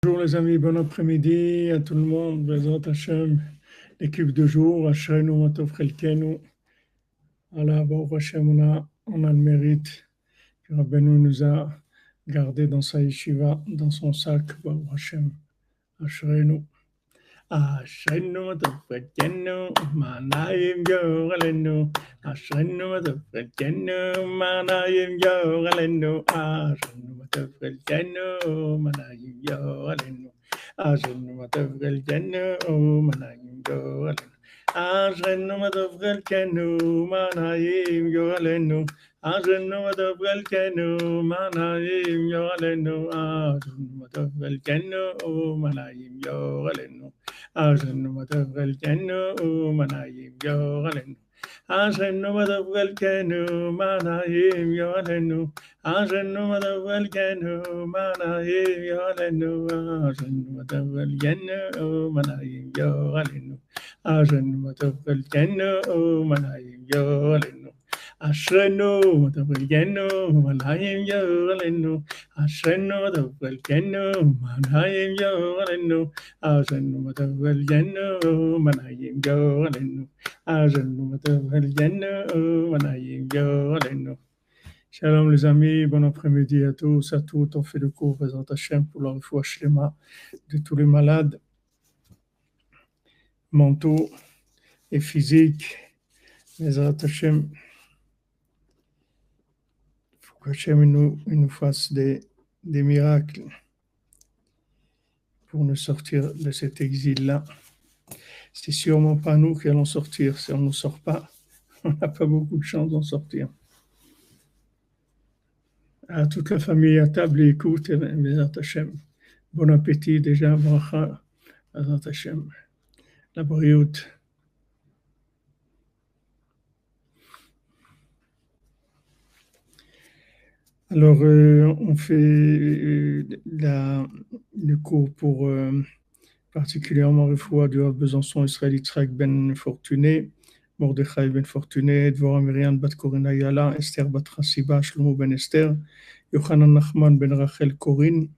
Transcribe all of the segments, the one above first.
Bonjour les amis, bon après-midi à tout le monde. Bezrat Hashem, l'équipe de jour, Ashrenu Matov Chelkenu. Allah, Baruch Hashem, on a le mérite que Rabbeinu nous a gardé dans sa yeshiva, dans son sac, Baruch Hashem. Ashrenu. Ashrenu Matov Chelkenu, Manayim Yorelenu. Ashrenu Matov Chelkenu, Manayim Yorelenu. Ashrenu Matov Chelkenu, Manayim Yorelenu. Ashrenu Matov Chelkenu, Manayim Yorelenu. Ashrenu Matov Chelkenu, Manayim Yorelenu. Ashrenu Matov Chelkenu, Manayim Yorelenu. Ashrenu Matov Chelkenu, Manayim Yorelenu. Ashrenu Matov Chelkenu, Manayim Yorelenu. Ashrenu Matov Chelkenu, Manayim Yorelenu. Ashrenu Matov Chelkenu, Manayim Yorelenu. Ashrenu Matov Chelkenu, Manayim Yorelenu. Ashrenu Matov Chelkenu, Manayim Yorelenu. Ashrenu Matov Chelkenu, Manayim Yorelenu. Ashrenu Matov Chelkenu, Manayim Yorelenu. Ashrenu Matov Chelkenu, Manayim Yorelenu. Ashrenu Matov Chelkenu, Manayim Yorelenu. Shalom les amis, bon après-midi à tous, à toutes. On fait le cours Bezrat Hashem pour la refoua shlema de tous les malades mentaux et physiques. Bezrat Hashem, il faut qu'Hashem nous fasse des miracles pour nous sortir de cet exil-là. C'est sûrement pas nous qui allons sortir. Si on ne sort pas, on n'a pas beaucoup de chance d'en sortir. À toute la famille à table et écoute, Bezrat Hashem. Bon appétit déjà, bracha, Bezrat Hashem. La briout. Alors, on fait le cours pour particulièrement refoua du Rav Besançon, Israël Yitzhak ben Fortuné, Mordechai ben Fortuné, Dvorah Miriam bat Korina Yala, Esther bat Chassiba, Shlomo ben Esther, Yochanan Nachman ben Rachel Corinne,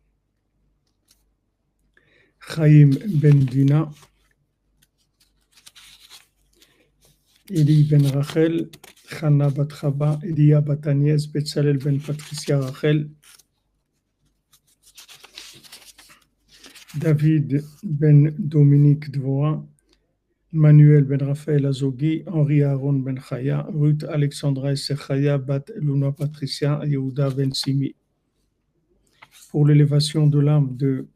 Chaim ben Dina, Eli ben Rachel, Chana bat Chaba, Elia bat Agnès, Betzalel ben Patricia Rachel, David ben Dominique Dvorah, Manuel ben Raphaël Azogi, Henri Aaron ben Chaya, Ruth Alexandra Chaya bat Luna Patricia, Yehuda ben Simi. Pour l'élévation de l'âme de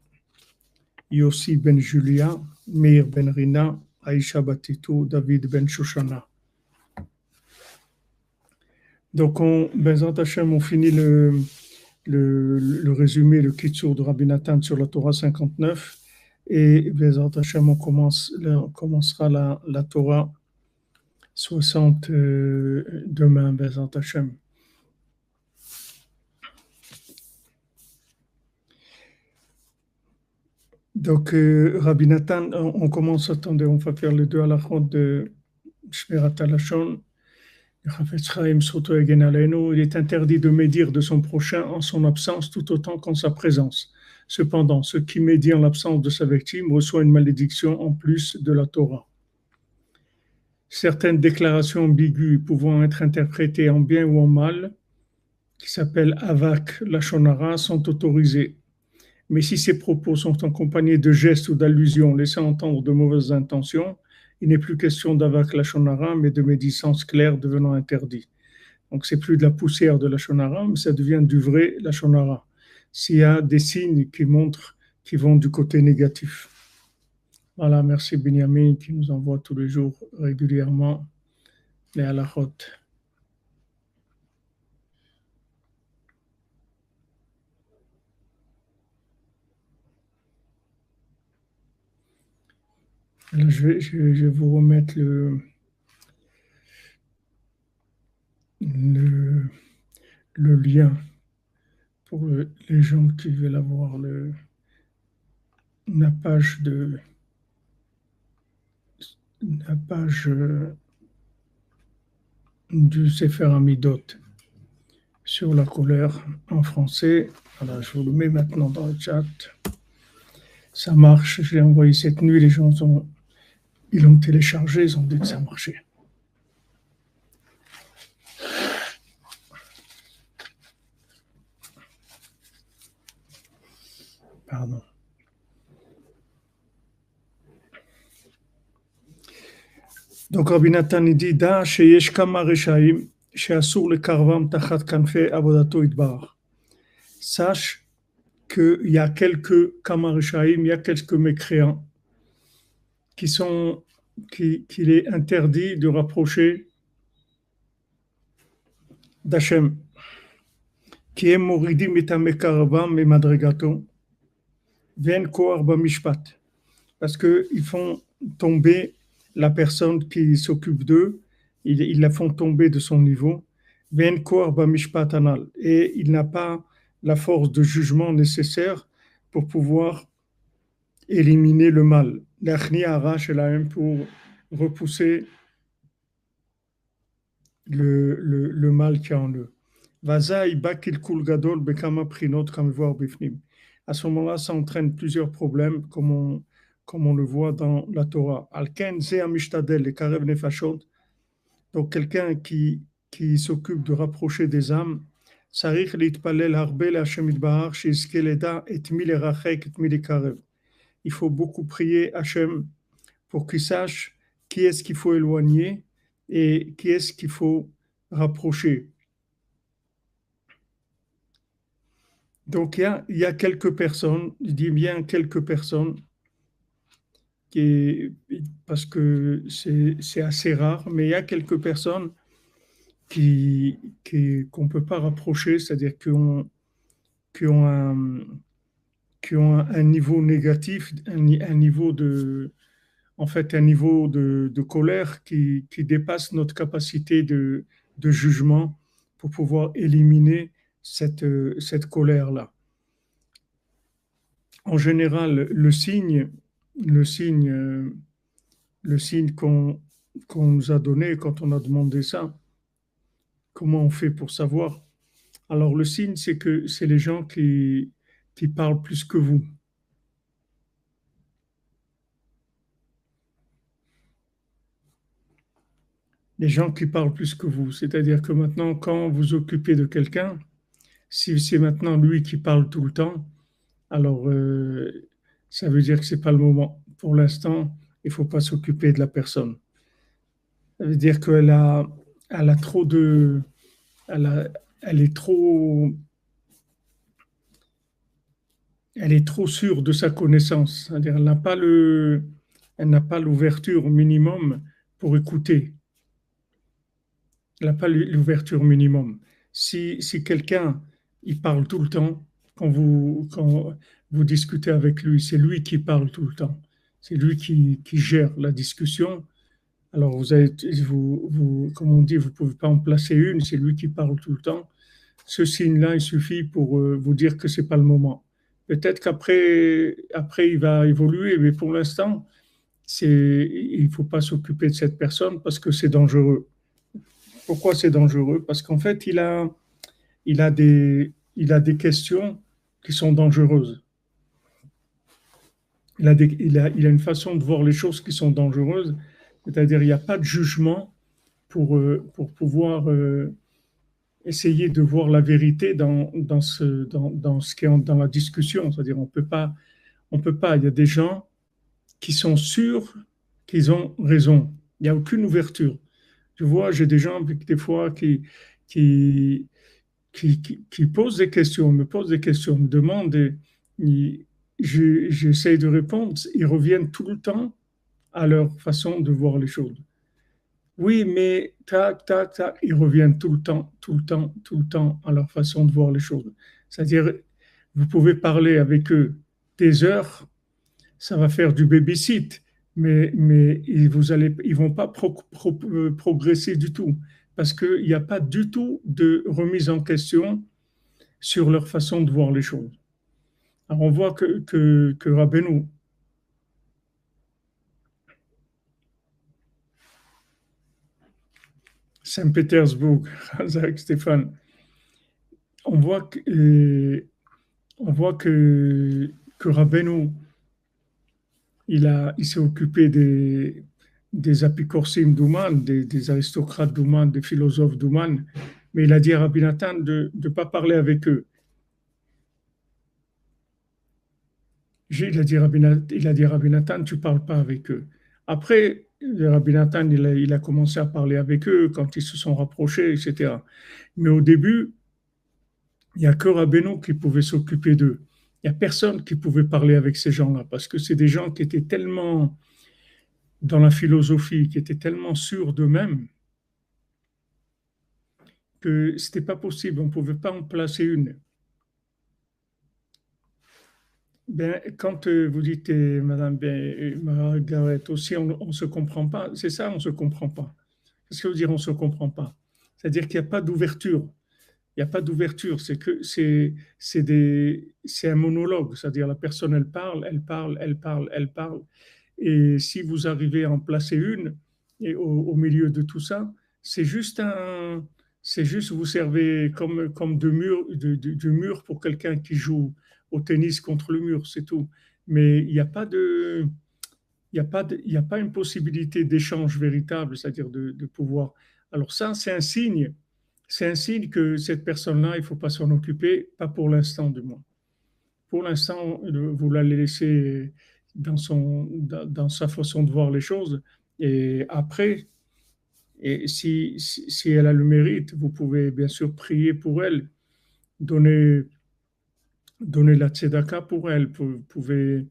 Yossi ben Julia, Meir ben Rina, Aïcha Batitou, David ben Shoshana. Donc, Bezrat Hashem, on finit le résumé, le Kitsour de Rabbi Nathan sur la Torah 59. Et Bezrat Hashem, on commencera la Torah 60 demain, Bezrat Hashem. Donc, Rabbi Nathan, on commence, attendez, on va faire les deux halachot de Shmirat HaLashon. Il est interdit de médire de son prochain en son absence tout autant qu'en sa présence. Cependant, ce qui médit en l'absence de sa victime reçoit une malédiction en plus de la Torah. Certaines déclarations ambiguës pouvant être interprétées en bien ou en mal, qui s'appellent avak lashon hara, sont autorisées. Mais si ces propos sont accompagnés de gestes ou d'allusions laissant entendre de mauvaises intentions, il n'est plus question d'avak lashon hara, mais de médisance claire devenant interdit. Donc c'est plus de la poussière de lashon hara, mais ça devient du vrai lashon hara. S'il y a des signes qui montrent qui vont du côté négatif. Voilà, merci Binyamin qui nous envoie tous les jours régulièrement les halachot. Alors, je vais vous remettre le lien pour les gens qui veulent avoir la page du Sefer Amidot sur la colère en français. Alors, je vous le mets maintenant dans le chat. Ça marche, je l'ai envoyé cette nuit, ils l'ont téléchargé, ils ont dit que ça marchait. Pardon. Donc Rabbi Nathan il dit Da sheyesh kama reshaim she'asur lekarvam tachat kanfei avodato itbarach. Sache qu'il y a quelques kama reshaim, il y a quelques mécréants qu'il est interdit de rapprocher d'Hachem, qui est moridim et amekaravam et madrigato, ven koar bamishpat, parce qu'ils font tomber la personne qui s'occupe d'eux, ils la font tomber de son niveau, ven koar bamishpat anal, et il n'a pas la force de jugement nécessaire pour pouvoir éliminer le mal. L'achni arrache la haine pour repousser le mal qu'il y a en eux. Vazaï bakil kul gadol bekama prinot comme voir bifnim. À ce moment-là, ça entraîne plusieurs problèmes, comme on le voit dans la Torah. Alken ze amishtadel le karev nefashot. Donc quelqu'un qui s'occupe de rapprocher des âmes. Sarich litpalel harbe la Hashem itbahar shizke leda et mi lerachek et mi lekarev. Il faut beaucoup prier Hachem pour qu'il sache qui est-ce qu'il faut éloigner et qui est-ce qu'il faut rapprocher. Donc il y a quelques personnes, je dis bien quelques personnes, parce que c'est assez rare, mais il y a quelques personnes qu'on ne peut pas rapprocher, c'est-à-dire qui ont un niveau négatif, un niveau un niveau de colère qui dépasse notre capacité de jugement pour pouvoir éliminer cette colère-là. En général, le signe qu'on nous a donné quand on a demandé ça, comment on fait pour savoir? Alors le signe, c'est que c'est les gens qui parlent plus que vous. Les gens qui parlent plus que vous. C'est-à-dire que maintenant, quand vous vous occupez de quelqu'un, si c'est maintenant lui qui parle tout le temps, alors ça veut dire que c'est pas le moment. Pour l'instant, il faut pas s'occuper de la personne. Ça veut dire elle a trop de, elle est trop, elle est trop sûre de sa connaissance. C'est-à-dire, elle n'a pas l'ouverture minimum pour écouter. Elle n'a pas l'ouverture minimum. Si quelqu'un, il parle tout le temps, quand vous discutez avec lui, c'est lui qui parle tout le temps. C'est lui qui gère la discussion. Alors, comme on dit, vous ne pouvez pas en placer une, c'est lui qui parle tout le temps. Ce signe-là, il suffit pour vous dire que ce n'est pas le moment. Peut-être après, il va évoluer, mais pour l'instant, il ne faut pas s'occuper de cette personne parce que c'est dangereux. Pourquoi c'est dangereux? Parce qu'en fait, il a des questions qui sont dangereuses. Il a une façon de voir les choses qui sont dangereuses, c'est-à-dire il n'y a pas de jugement pour pouvoir essayer de voir la vérité dans ce qui est dans la discussion. C'est-à-dire on peut pas. Il y a des gens qui sont sûrs qu'ils ont raison. Il n'y a aucune ouverture. Tu vois, j'ai des gens des fois qui, qui posent des questions, me posent des questions, me demandent, j'essaie de répondre, ils reviennent tout le temps à leur façon de voir les choses. Oui, mais tac, tac, tac, ils reviennent tout le temps, tout le temps, tout le temps à leur façon de voir les choses. C'est-à-dire, vous pouvez parler avec eux des heures, ça va faire du babysit, mais ils vont pas progresser du tout, parce qu'il n'y a pas du tout de remise en question sur leur façon de voir les choses. Alors on voit que Rabbeinu, Saint-Pétersbourg, Razak Stéphane, on voit que Rabbeinu, il s'est occupé des apicorsim d'Ouman, des aristocrates d'Ouman, des philosophes d'Ouman, mais il a dit à Rabbi Nathan de ne pas parler avec eux. Il a dit à Rabbi Nathan, tu ne parles pas avec eux. Après, Rabbi Nathan, il a commencé à parler avec eux quand ils se sont rapprochés, etc. Mais au début, il n'y a que Rabbeinu qui pouvait s'occuper d'eux. Il n'y a personne qui pouvait parler avec ces gens-là parce que c'est des gens qui étaient tellement dans la philosophie, qui étaient tellement sûrs d'eux-mêmes que ce n'était pas possible. On ne pouvait pas en placer une. Ben, quand vous dites, Madame Margaret, aussi, on ne se comprend pas, c'est ça, on ne se comprend pas. Qu'est-ce que veut dire on ne se comprend pas? C'est-à-dire qu'il n'y a pas d'ouverture. Il n'y a pas d'ouverture, c'est un monologue, c'est-à-dire la personne, elle parle, elle parle, elle parle, elle parle. Et si vous arrivez à en placer une, et au milieu de tout ça, c'est juste vous servez comme du mur pour quelqu'un qui joue au tennis contre le mur, c'est tout. Mais il y a pas une possibilité d'échange véritable, c'est-à-dire de pouvoir. Alors ça, c'est un signe que cette personne-là, il ne faut pas s'en occuper, pas pour l'instant du moins. Pour l'instant, vous la laissez dans sa façon de voir les choses. Et après, si elle a le mérite, vous pouvez bien sûr prier pour elle, donner, donner la tzedaka pour elle. Vous pouvez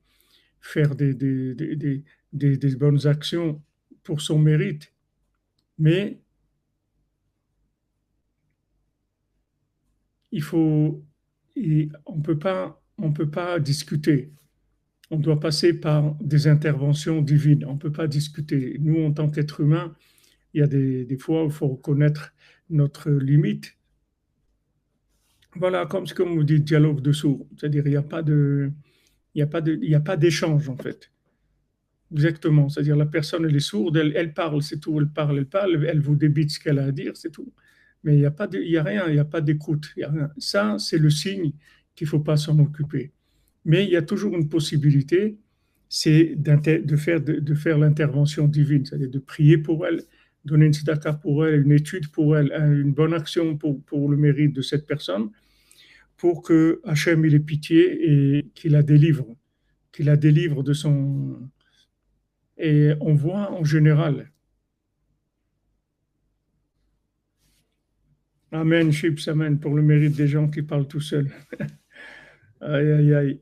faire des bonnes actions pour son mérite. Mais il faut, on peut pas discuter. On doit passer par des interventions divines. On ne peut pas discuter. Nous, en tant qu'êtres humains, il y a des fois où il faut reconnaître notre limite. Voilà, comme vous dites, dialogue de sourds. C'est-à-dire, il y a pas d'échange, en fait. Exactement. C'est-à-dire, la personne, elle est sourde, elle parle, c'est tout. Elle parle, elle vous débite ce qu'elle a à dire, c'est tout. Mais il y a rien, il n'y a pas d'écoute. Il y a rien. Ça, c'est le signe qu'il ne faut pas s'en occuper. Mais il y a toujours une possibilité, c'est de faire l'intervention divine, c'est-à-dire de prier pour elle, donner une tzedaka pour elle, une étude pour elle, une bonne action pour le mérite de cette personne, pour que Hachem il ait pitié et qu'il la délivre de son. Et on voit en général, Amen, chips, Amen, pour le mérite des gens qui parlent tout seuls. Aïe, aïe, aïe.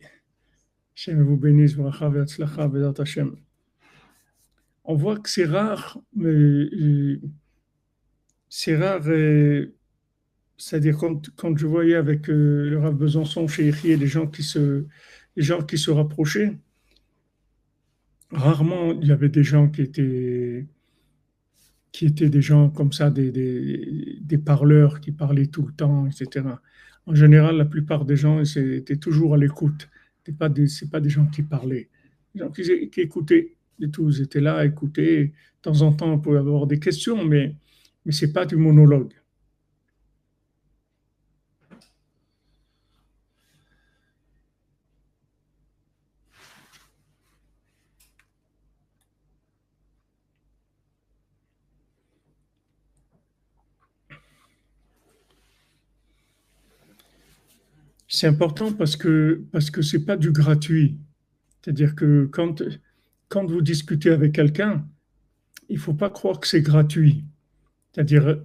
Hachem vous bénisse, bracha ve'atzlacha, bezat Hachem. On voit que c'est rare, c'est-à-dire quand je voyais avec le Rav Besançon chez Yehiye, les gens qui se rapprochaient, rarement il y avait des gens qui étaient des gens comme ça, des parleurs qui parlaient tout le temps, etc. En général, la plupart des gens étaient toujours à l'écoute. C'est pas des gens qui parlaient. Des gens qui écoutaient et tout. Ils étaient là à écouter. De temps en temps, on pouvait avoir des questions, mais c'est pas du monologue. C'est important parce que c'est pas du gratuit. C'est-à-dire que quand vous discutez avec quelqu'un, il faut pas croire que c'est gratuit. C'est-à-dire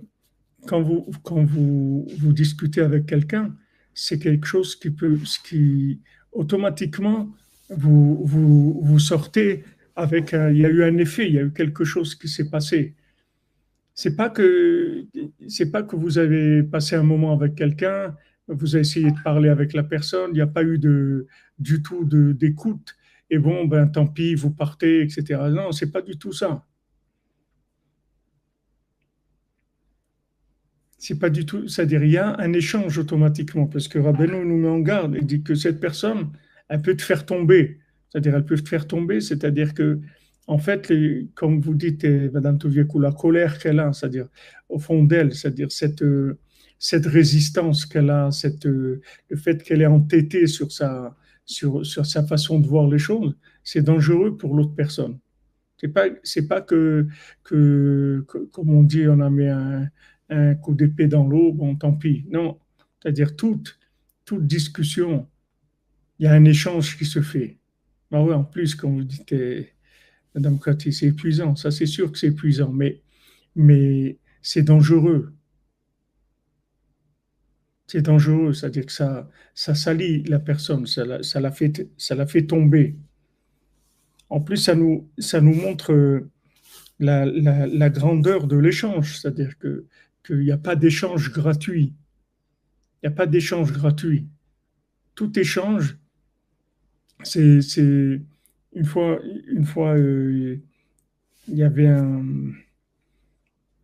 vous discutez avec quelqu'un, c'est quelque chose qui automatiquement vous sortez avec il y a eu un effet, il y a eu quelque chose qui s'est passé. C'est pas que c'est pas que vous avez passé un moment avec quelqu'un, vous avez essayé de parler avec la personne, il n'y a pas eu du tout d'écoute. Et bon, ben tant pis, vous partez, etc. Non, c'est pas du tout ça. C'est pas du tout, c'est-à-dire il y a un échange automatiquement, parce que Rabbeinu nous met en garde, il dit que cette personne, elle peut te faire tomber. C'est-à-dire, elle peut te faire tomber, c'est-à-dire que, en fait, comme vous dites, Madame Touviékou, la colère qu'elle a, c'est-à-dire au fond d'elle, c'est-à-dire cette résistance qu'elle a, le fait qu'elle est entêtée sur sur sa façon de voir les choses, c'est dangereux pour l'autre personne. C'est pas comme on dit, on a mis un coup d'épée dans l'eau, bon, tant pis. Non, c'est-à-dire toute discussion, il y a un échange qui se fait. Ah ouais, en plus, quand vous dites, Madame Cathy, c'est épuisant, ça c'est sûr que c'est épuisant, mais c'est dangereux. C'est dangereux, c'est-à-dire que ça salit la personne, ça la fait tomber. En plus, ça nous montre la grandeur de l'échange, c'est-à-dire qu'il n'y a pas d'échange gratuit. Il n'y a pas d'échange gratuit. Tout échange, c'est une fois il y avait un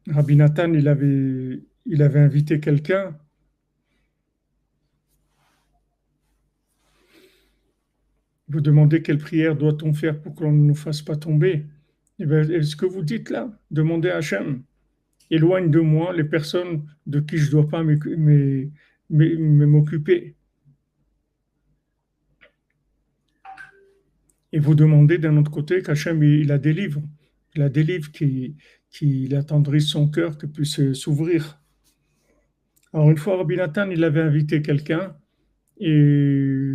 Rabbi Nathan, il avait invité quelqu'un. Vous demandez quelle prière doit-on faire pour qu'on ne nous fasse pas tomber. Eh bien, ce que vous dites là, demandez à Hachem. Éloigne de moi les personnes de qui je ne dois pas m'occuper. Et vous demandez d'un autre côté qu'Hachem, il a des livres. Il a des livres qui attendrissent son cœur, qui puisse s'ouvrir. Alors, une fois, Rabbi Nathan, il avait invité quelqu'un et,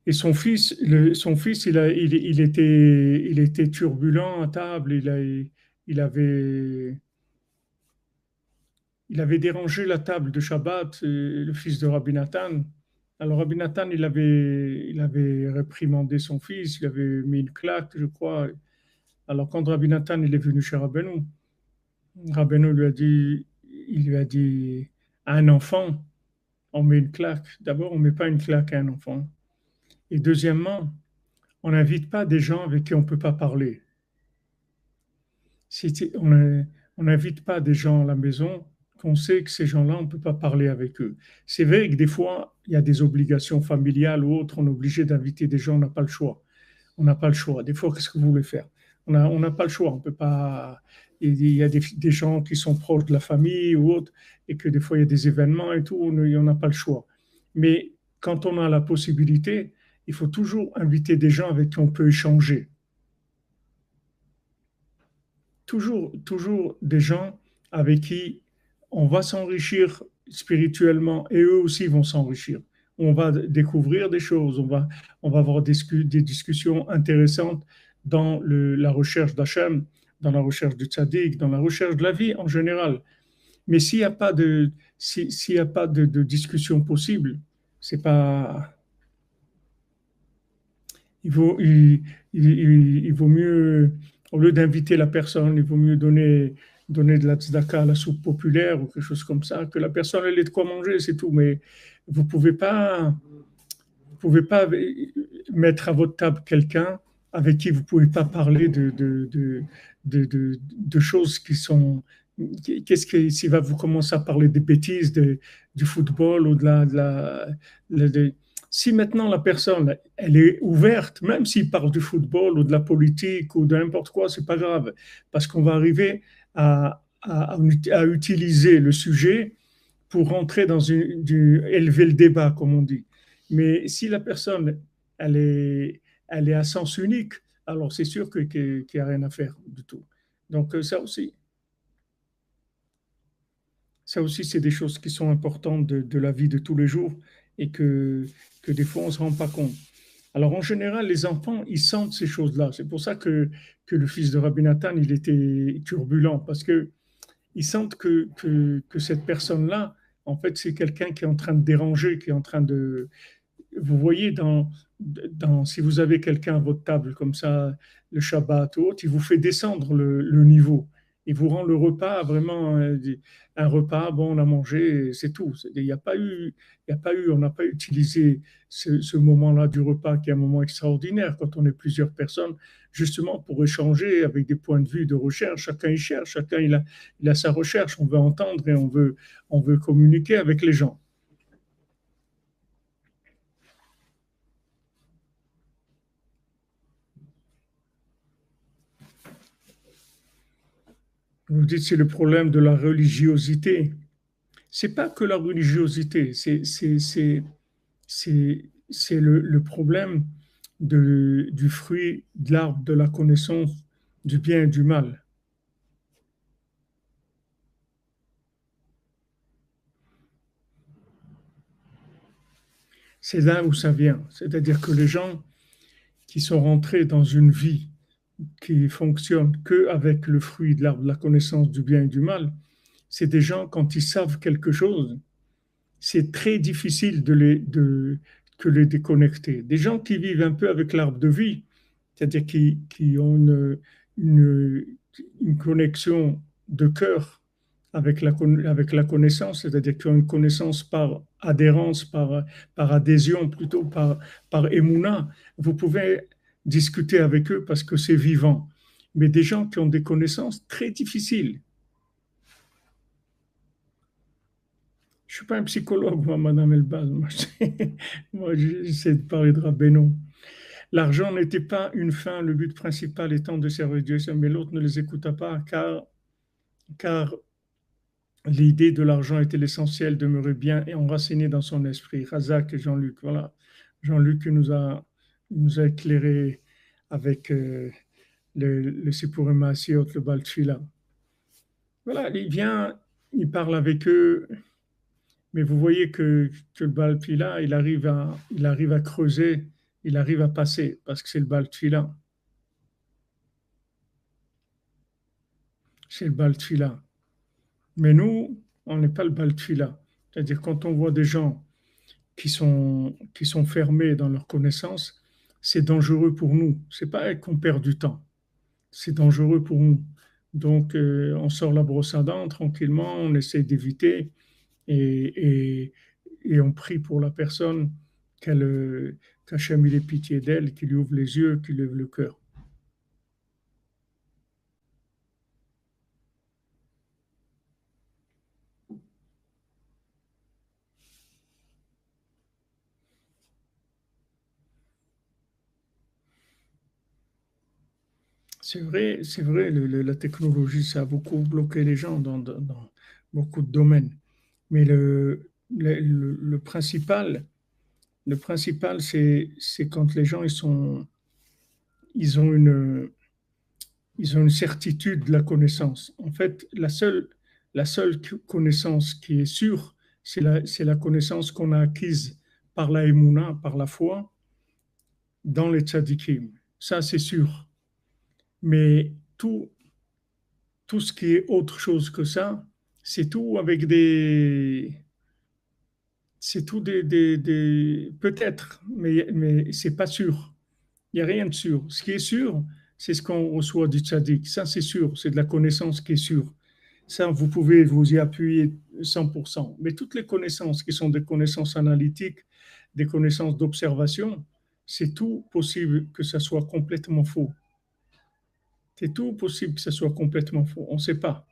et son fils il était turbulent à table. Il avait, il avait dérangé la table de Shabbat, le fils de Rabbi Nathan. Alors, Rabbi Nathan, il avait réprimandé son fils, il avait mis une claque, je crois. Alors, quand Rabbi Nathan il est venu chez Rabbeinu, Rabbeinu il lui a dit, à un enfant, on met une claque. D'abord, on ne met pas une claque à un enfant. Et deuxièmement, on n'invite pas des gens avec qui on ne peut pas parler. On n'invite pas des gens à la maison qu'on sait que ces gens-là, on ne peut pas parler avec eux. C'est vrai que des fois, il y a des obligations familiales ou autres, on est obligé d'inviter des gens, on n'a pas le choix. On n'a pas le choix. Des fois, qu'est-ce que vous voulez faire? On n'a pas le choix. On peut pas. Il y a des gens qui sont proches de la famille ou autres, et que des fois, il y a des événements et tout, on n'a pas le choix. Mais quand on a la possibilité, il faut toujours inviter des gens avec qui on peut échanger. Toujours des gens avec qui on va s'enrichir spirituellement et eux aussi vont s'enrichir. On va découvrir des choses, on va avoir des discussions intéressantes dans la recherche d'Hachem, dans la recherche du tzaddik, dans la recherche de la vie en général. Mais s'il y a pas de discussion possible, c'est pas, il vaut, il vaut mieux, au lieu d'inviter la personne, il vaut mieux donner de la tzedaka à la soupe populaire ou quelque chose comme ça, que la personne elle ait de quoi manger, c'est tout. Mais vous pouvez pas mettre à votre table quelqu'un avec qui vous pouvez pas parler de choses qui sont. Qu'est-ce que s'il va vous commencer à parler des bêtises du football ou si maintenant la personne elle est ouverte, même s'il parle du football ou de la politique ou de n'importe quoi, c'est pas grave, parce qu'on va arriver à utiliser le sujet pour rentrer élever le débat, comme on dit. Mais si la personne, elle elle est à sens unique, alors c'est sûr qu'il n'y a rien à faire du tout. Donc ça aussi c'est des choses qui sont importantes de la vie de tous les jours et que des fois on ne se rend pas compte. Alors en général, les enfants, ils sentent ces choses-là. C'est pour ça que le fils de Rabbi Nathan, il était turbulent, parce que ils sentent que cette personne-là, en fait, c'est quelqu'un qui est en train de déranger, qui est en train de... Vous voyez, si vous avez quelqu'un à votre table comme ça, le Shabbat ou autre, il vous fait descendre le niveau. Il vous rend le repas vraiment un repas, bon, on a mangé, c'est tout. Il y a pas eu, on n'a pas utilisé ce moment-là du repas qui est un moment extraordinaire quand on est plusieurs personnes, justement pour échanger avec des points de vue de recherche. Chacun y cherche, chacun il a sa recherche. On veut entendre et on veut communiquer avec les gens. Vous dites c'est le problème de la religiosité. C'est pas que la religiosité, c'est c'est le problème du fruit de l'arbre de la connaissance du bien et du mal. C'est là où ça vient. C'est-à-dire que les gens qui sont rentrés dans une vie qui fonctionne qu'avec le fruit de l'arbre de la connaissance du bien et du mal, c'est des gens, quand ils savent quelque chose, c'est très difficile que les déconnecter. Des gens qui vivent un peu avec l'arbre de vie, c'est-à-dire qui ont une, une connexion de cœur avec la connaissance, c'est-à-dire qui ont une connaissance par adhérence, par adhésion, plutôt par émouna. Vous pouvez discuter avec eux parce que c'est vivant. Mais des gens qui ont des connaissances très difficiles. Je ne suis pas un psychologue, moi, Madame Elbaz. Moi, j'essaie de parler de Rabbeinu. L'argent n'était pas une fin, le but principal étant de servir Dieu, mais l'autre ne les écouta pas, car l'idée de l'argent était l'essentiel, demeurait bien et enraciné dans son esprit. Razak et Jean-Luc, voilà. Jean-Luc nous a éclairé avec le Sippurim Maasiot, le Baltfila. Voilà, il vient, il parle avec eux, mais vous voyez que le Baltfila, il arrive à creuser, il arrive à passer, parce que c'est le Baltfila. C'est le Baltfila. Mais nous, on n'est pas le Baltfila. C'est-à-dire quand on voit des gens qui sont fermés dans leurs connaissances, c'est dangereux pour nous. C'est pas qu'on perd du temps, c'est dangereux pour nous. Donc, on sort la brosse à dents tranquillement, on essaie d'éviter et, et on prie pour la personne qu'Hachem il ait pitié d'elle, qu'il lui ouvre les yeux, qu'il lui ouvre le cœur. C'est vrai, la technologie, ça a beaucoup bloqué les gens dans beaucoup de domaines. Mais le principal, c'est quand les gens ils ont ils ont une certitude de la connaissance. En fait, la seule connaissance qui est sûre, c'est la connaissance qu'on a acquise par la émouna, par la foi, dans les tzadikim. Ça, c'est sûr. Mais tout ce qui est autre chose que ça, c'est tout avec c'est tout peut-être, mais c'est pas sûr. Il n'y a rien de sûr. Ce qui est sûr, c'est ce qu'on reçoit du tzaddik. Ça, c'est sûr. C'est de la connaissance qui est sûre. Ça, vous pouvez vous y appuyer 100%. Mais toutes les connaissances qui sont des connaissances analytiques, des connaissances d'observation, c'est tout possible que ça soit complètement faux. C'est tout possible que ça soit complètement faux. On ne sait pas.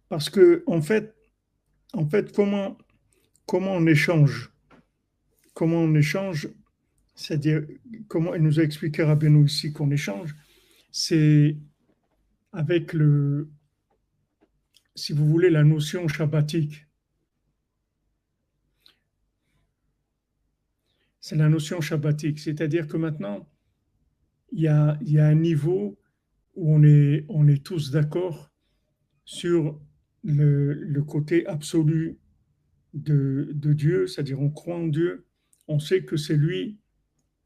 Parce que, en fait comment on échange? Comment on échange? C'est-à-dire, comment il nous a expliqué Rabbeinu ici qu'on échange? C'est avec si vous voulez, la notion shabbatique. C'est la notion shabbatique. C'est-à-dire que maintenant, il y a un niveau où on est tous d'accord sur le côté absolu de Dieu, c'est-à-dire on croit en Dieu, on sait que c'est lui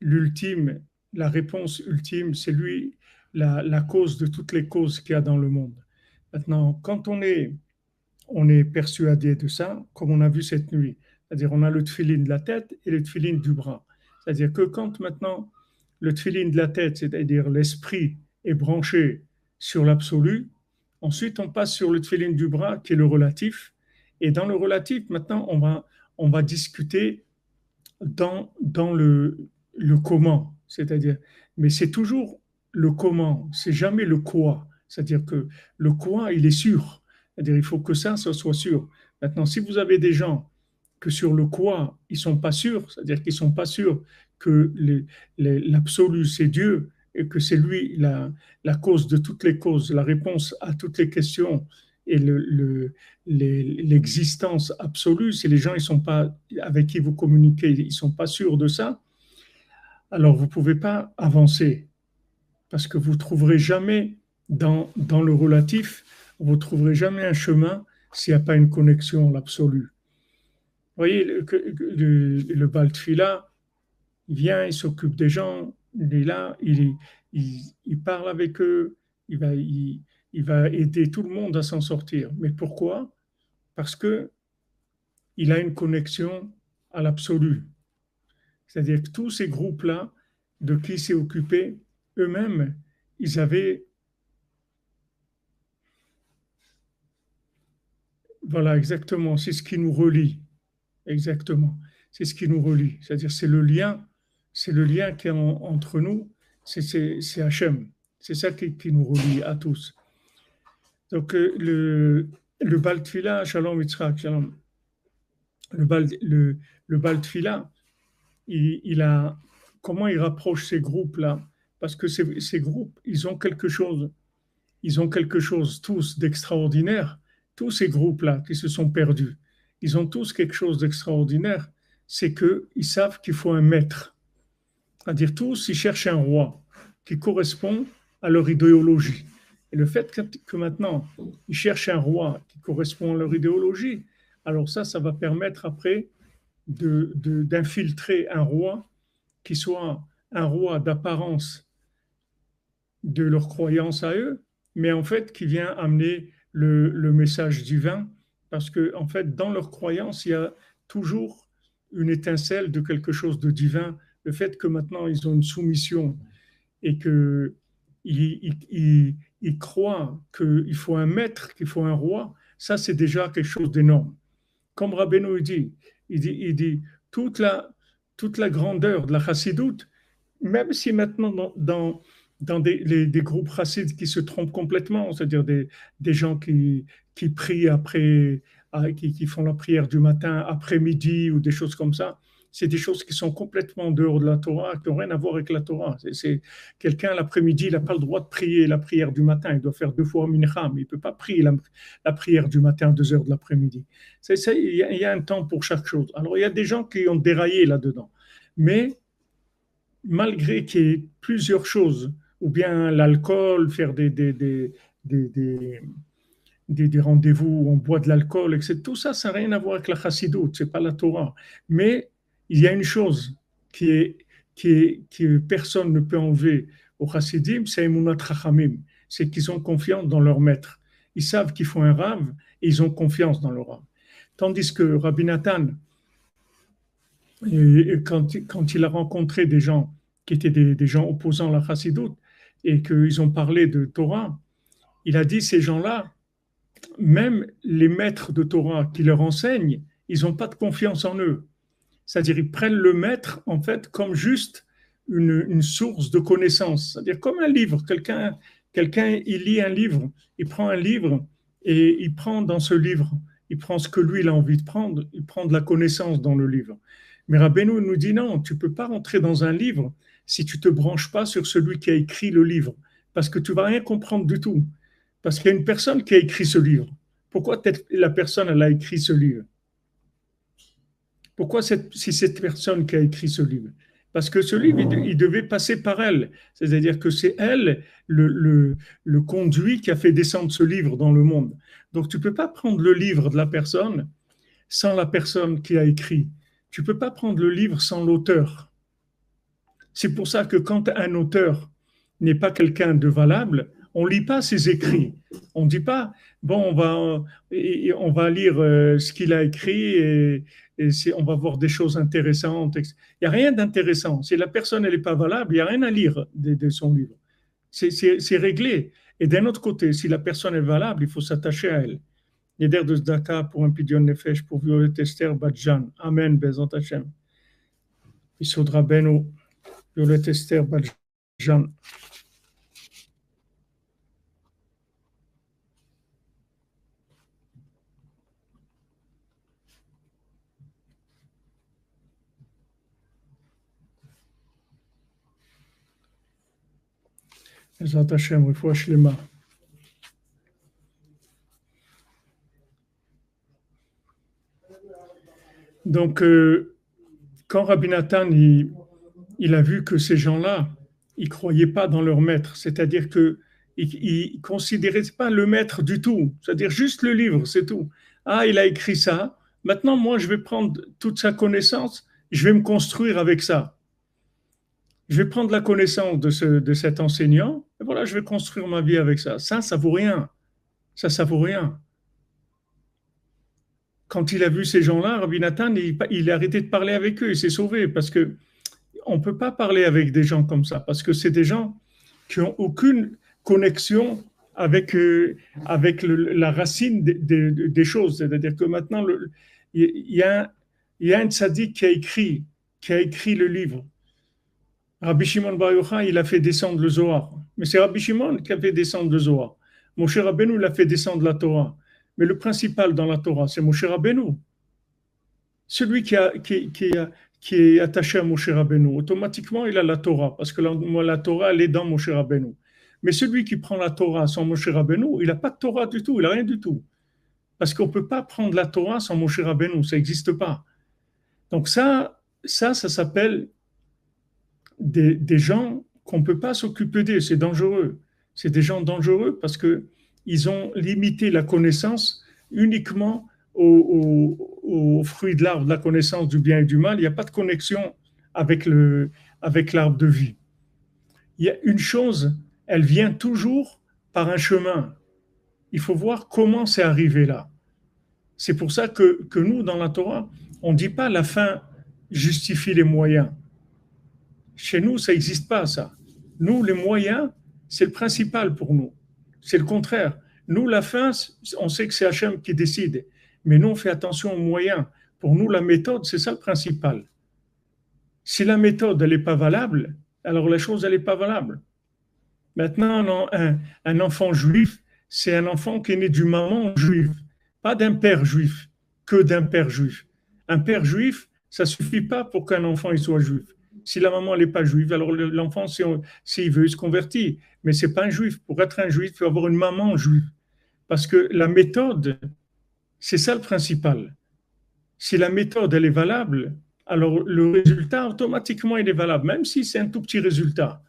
l'ultime, la réponse ultime, c'est lui la cause de toutes les causes qu'il y a dans le monde. Maintenant, quand on est persuadé de ça, comme on a vu cette nuit, c'est-à-dire on a le tefillin de la tête et le tefillin du bras. C'est-à-dire que quand maintenant le tefillin de la tête, c'est-à-dire l'esprit, est branché sur l'absolu, ensuite on passe sur le tefillin du bras qui est le relatif. Et dans le relatif, maintenant on va discuter dans le comment, c'est-à-dire, mais c'est toujours le comment, c'est jamais le quoi. C'est-à-dire que le quoi, il est sûr. C'est-à-dire, il faut que ça soit sûr. Maintenant, si vous avez des gens que sur le quoi ils sont pas sûrs, c'est-à-dire qu'ils sont pas sûrs que l'absolu c'est Dieu et que c'est lui la cause de toutes les causes, la réponse à toutes les questions et l'existence absolue, si les gens ils sont pas avec qui vous communiquez, ils sont pas sûrs de ça, alors vous pouvez pas avancer parce que vous trouverez jamais dans le relatif, vous trouverez jamais un chemin s'il n'y a pas une connexion à l'absolu. Vous voyez, le Baal Tfila, il vient, il s'occupe des gens, il est là, il parle avec eux, il va aider tout le monde à s'en sortir. Mais pourquoi? Parce que il a une connexion à l'absolu. C'est-à-dire que tous ces groupes-là, de qui s'est occupé, eux-mêmes, ils avaient, voilà, exactement, c'est ce qui nous relie, exactement, c'est ce qui nous relie. C'est-à-dire, c'est le lien qui est entre nous, c'est Hachem. C'est ça qui nous relie à tous. Donc, le Bal Tfila, Shalom Yitzhak, Shalom, le Bal Tfila, il a, comment il rapproche ces groupes-là? Parce que ces groupes, ils ont quelque chose tous d'extraordinaire. Tous ces groupes-là qui se sont perdus, ils ont tous quelque chose d'extraordinaire. C'est qu'ils savent qu'il faut un maître. C'est-à-dire tous, ils cherchent un roi qui correspond à leur idéologie. Et le fait que maintenant, ils cherchent un roi qui correspond à leur idéologie, alors ça va permettre après d'infiltrer un roi qui soit un roi d'apparence de leur croyance à eux, mais en fait qui vient amener le message divin, parce que en fait, dans leur croyance, il y a toujours une étincelle de quelque chose de divin. Le fait que maintenant ils ont une soumission et que ils croient qu'il faut un maître, qu'il faut un roi, ça c'est déjà quelque chose d'énorme. Comme Rabbeinu il dit toute la grandeur de la chassidoute, même si maintenant dans des groupes chassides qui se trompent complètement, c'est-à-dire des gens qui prient après, qui font la prière du matin après-midi ou des choses comme ça, c'est des choses qui sont complètement en dehors de la Torah, qui n'ont rien à voir avec la Torah. Quelqu'un l'après-midi, il n'a pas le droit de prier la prière du matin, il doit faire 2 fois mincha, mais il ne peut pas prier la prière du matin à 2 heures de l'après-midi. Il y a un temps pour chaque chose. Alors il y a des gens qui ont déraillé là-dedans, mais malgré qu'il y ait plusieurs choses, ou bien l'alcool, faire des, des, des rendez-vous où on boit de l'alcool, etc. Tout ça, ça n'a rien à voir avec la chassidoute, c'est pas la Torah. Mais il y a une chose que personne ne peut enlever aux chassidim, c'est Emunat Chachamim, c'est qu'ils ont confiance dans leur maître. Ils savent qu'ils font un rave et ils ont confiance dans leur rave. Tandis que Rabbi Nathan, et quand il a rencontré des gens qui étaient des gens opposants à la chassidoute et qu'ils ont parlé de Torah, il a dit ces gens-là, même les maîtres de Torah qui leur enseignent, ils n'ont pas de confiance en eux. C'est-à-dire ils prennent le maître en fait comme juste une source de connaissance, c'est-à-dire comme un livre. Quelqu'un, il lit un livre, il prend un livre et il prend dans ce livre, il prend ce que lui il a envie de prendre, il prend de la connaissance dans le livre. Mais Rabbeinu nous dit non, tu ne peux pas rentrer dans un livre si tu ne te branches pas sur celui qui a écrit le livre, parce que tu ne vas rien comprendre du tout. Parce qu'il y a une personne qui a écrit ce livre. Pourquoi la personne elle a écrit ce livre? Pourquoi si cette personne qui a écrit ce livre? Parce que ce livre, il devait passer par elle. C'est-à-dire que c'est elle, le conduit qui a fait descendre ce livre dans le monde. Donc tu ne peux pas prendre le livre de la personne sans la personne qui a écrit. Tu ne peux pas prendre le livre sans l'auteur. C'est pour ça que quand un auteur n'est pas quelqu'un de valable, on ne lit pas ses écrits. On ne dit pas, bon, on va lire ce qu'il a écrit et on va voir des choses intéressantes. Il n'y a rien d'intéressant. Si la personne n'est pas valable, il n'y a rien à lire de son livre. C'est réglé. Et d'un autre côté, si la personne est valable, il faut s'attacher à elle. Yeder de Zdaka pour un Pidyon Nefesh, pour Violet Esther Badjan. Amen, Bezant Hashem. Isodra Beno, Violet Esther Badjan. Bezrat Hashem, refoua shlema. Donc, quand Rabbi Nathan il a vu que ces gens-là, ils ne croyaient pas dans leur maître, c'est-à-dire qu'ils ne considéraient pas le maître du tout, c'est-à-dire juste le livre, c'est tout. Ah, il a écrit ça, maintenant moi je vais prendre toute sa connaissance, je vais me construire avec ça. Je vais prendre la connaissance de cet enseignant, et voilà, je vais construire ma vie avec ça. Ça vaut rien. Ça vaut rien. Quand il a vu ces gens-là, Rabbi Nathan, il a arrêté de parler avec eux, il s'est sauvé, parce que on ne peut pas parler avec des gens comme ça, parce que c'est des gens qui n'ont aucune connexion avec la racine des choses. C'est-à-dire que maintenant, il y a un tzaddik qui a écrit le livre. Rabbi Shimon Bar Yochai, il a fait descendre le Zohar. Mais c'est Rabbi Shimon qui a fait descendre le Zohar. Moshe Rabbeinu, il a fait descendre la Torah. Mais le principal dans la Torah, c'est Moshe Rabbeinu. Celui qui est attaché à Moshe Rabbeinu, automatiquement, il a la Torah, parce que la Torah, elle est dans Moshe Rabbeinu. Mais celui qui prend la Torah sans Moshe Rabbeinu, il n'a pas de Torah du tout, il n'a rien du tout. Parce qu'on ne peut pas prendre la Torah sans Moshe Rabbeinu, ça n'existe pas. Donc ça s'appelle des gens qu'on ne peut pas s'occuper d'eux, c'est dangereux. C'est des gens dangereux parce qu'ils ont limité la connaissance uniquement aux fruits de l'arbre de la connaissance du bien et du mal. Il n'y a pas de connexion avec l'arbre de vie. Il y a une chose, elle vient toujours par un chemin. Il faut voir comment c'est arrivé là. C'est pour ça que nous, dans la Torah, on ne dit pas la fin justifie les moyens. Chez nous, ça n'existe pas, ça. Nous, les moyens, c'est le principal pour nous. C'est le contraire. Nous, la fin, on sait que c'est Hachem qui décide. Mais nous, on fait attention aux moyens. Pour nous, la méthode, c'est ça le principal. Si la méthode, elle n'est pas valable, alors la chose, elle n'est pas valable. Maintenant, un enfant juif, c'est un enfant qui est né d'une maman juive, pas d'un père juif, que d'un père juif. Un père juif, ça ne suffit pas pour qu'un enfant il soit juif. Si la maman n'est pas juive, alors l'enfant, s'il veut, il se convertit. Mais ce n'est pas un juif. Pour être un juif, il faut avoir une maman juive. Parce que la méthode, c'est ça le principal. Si la méthode, elle est valable, alors le résultat, automatiquement, il est valable, même si c'est un tout petit résultat.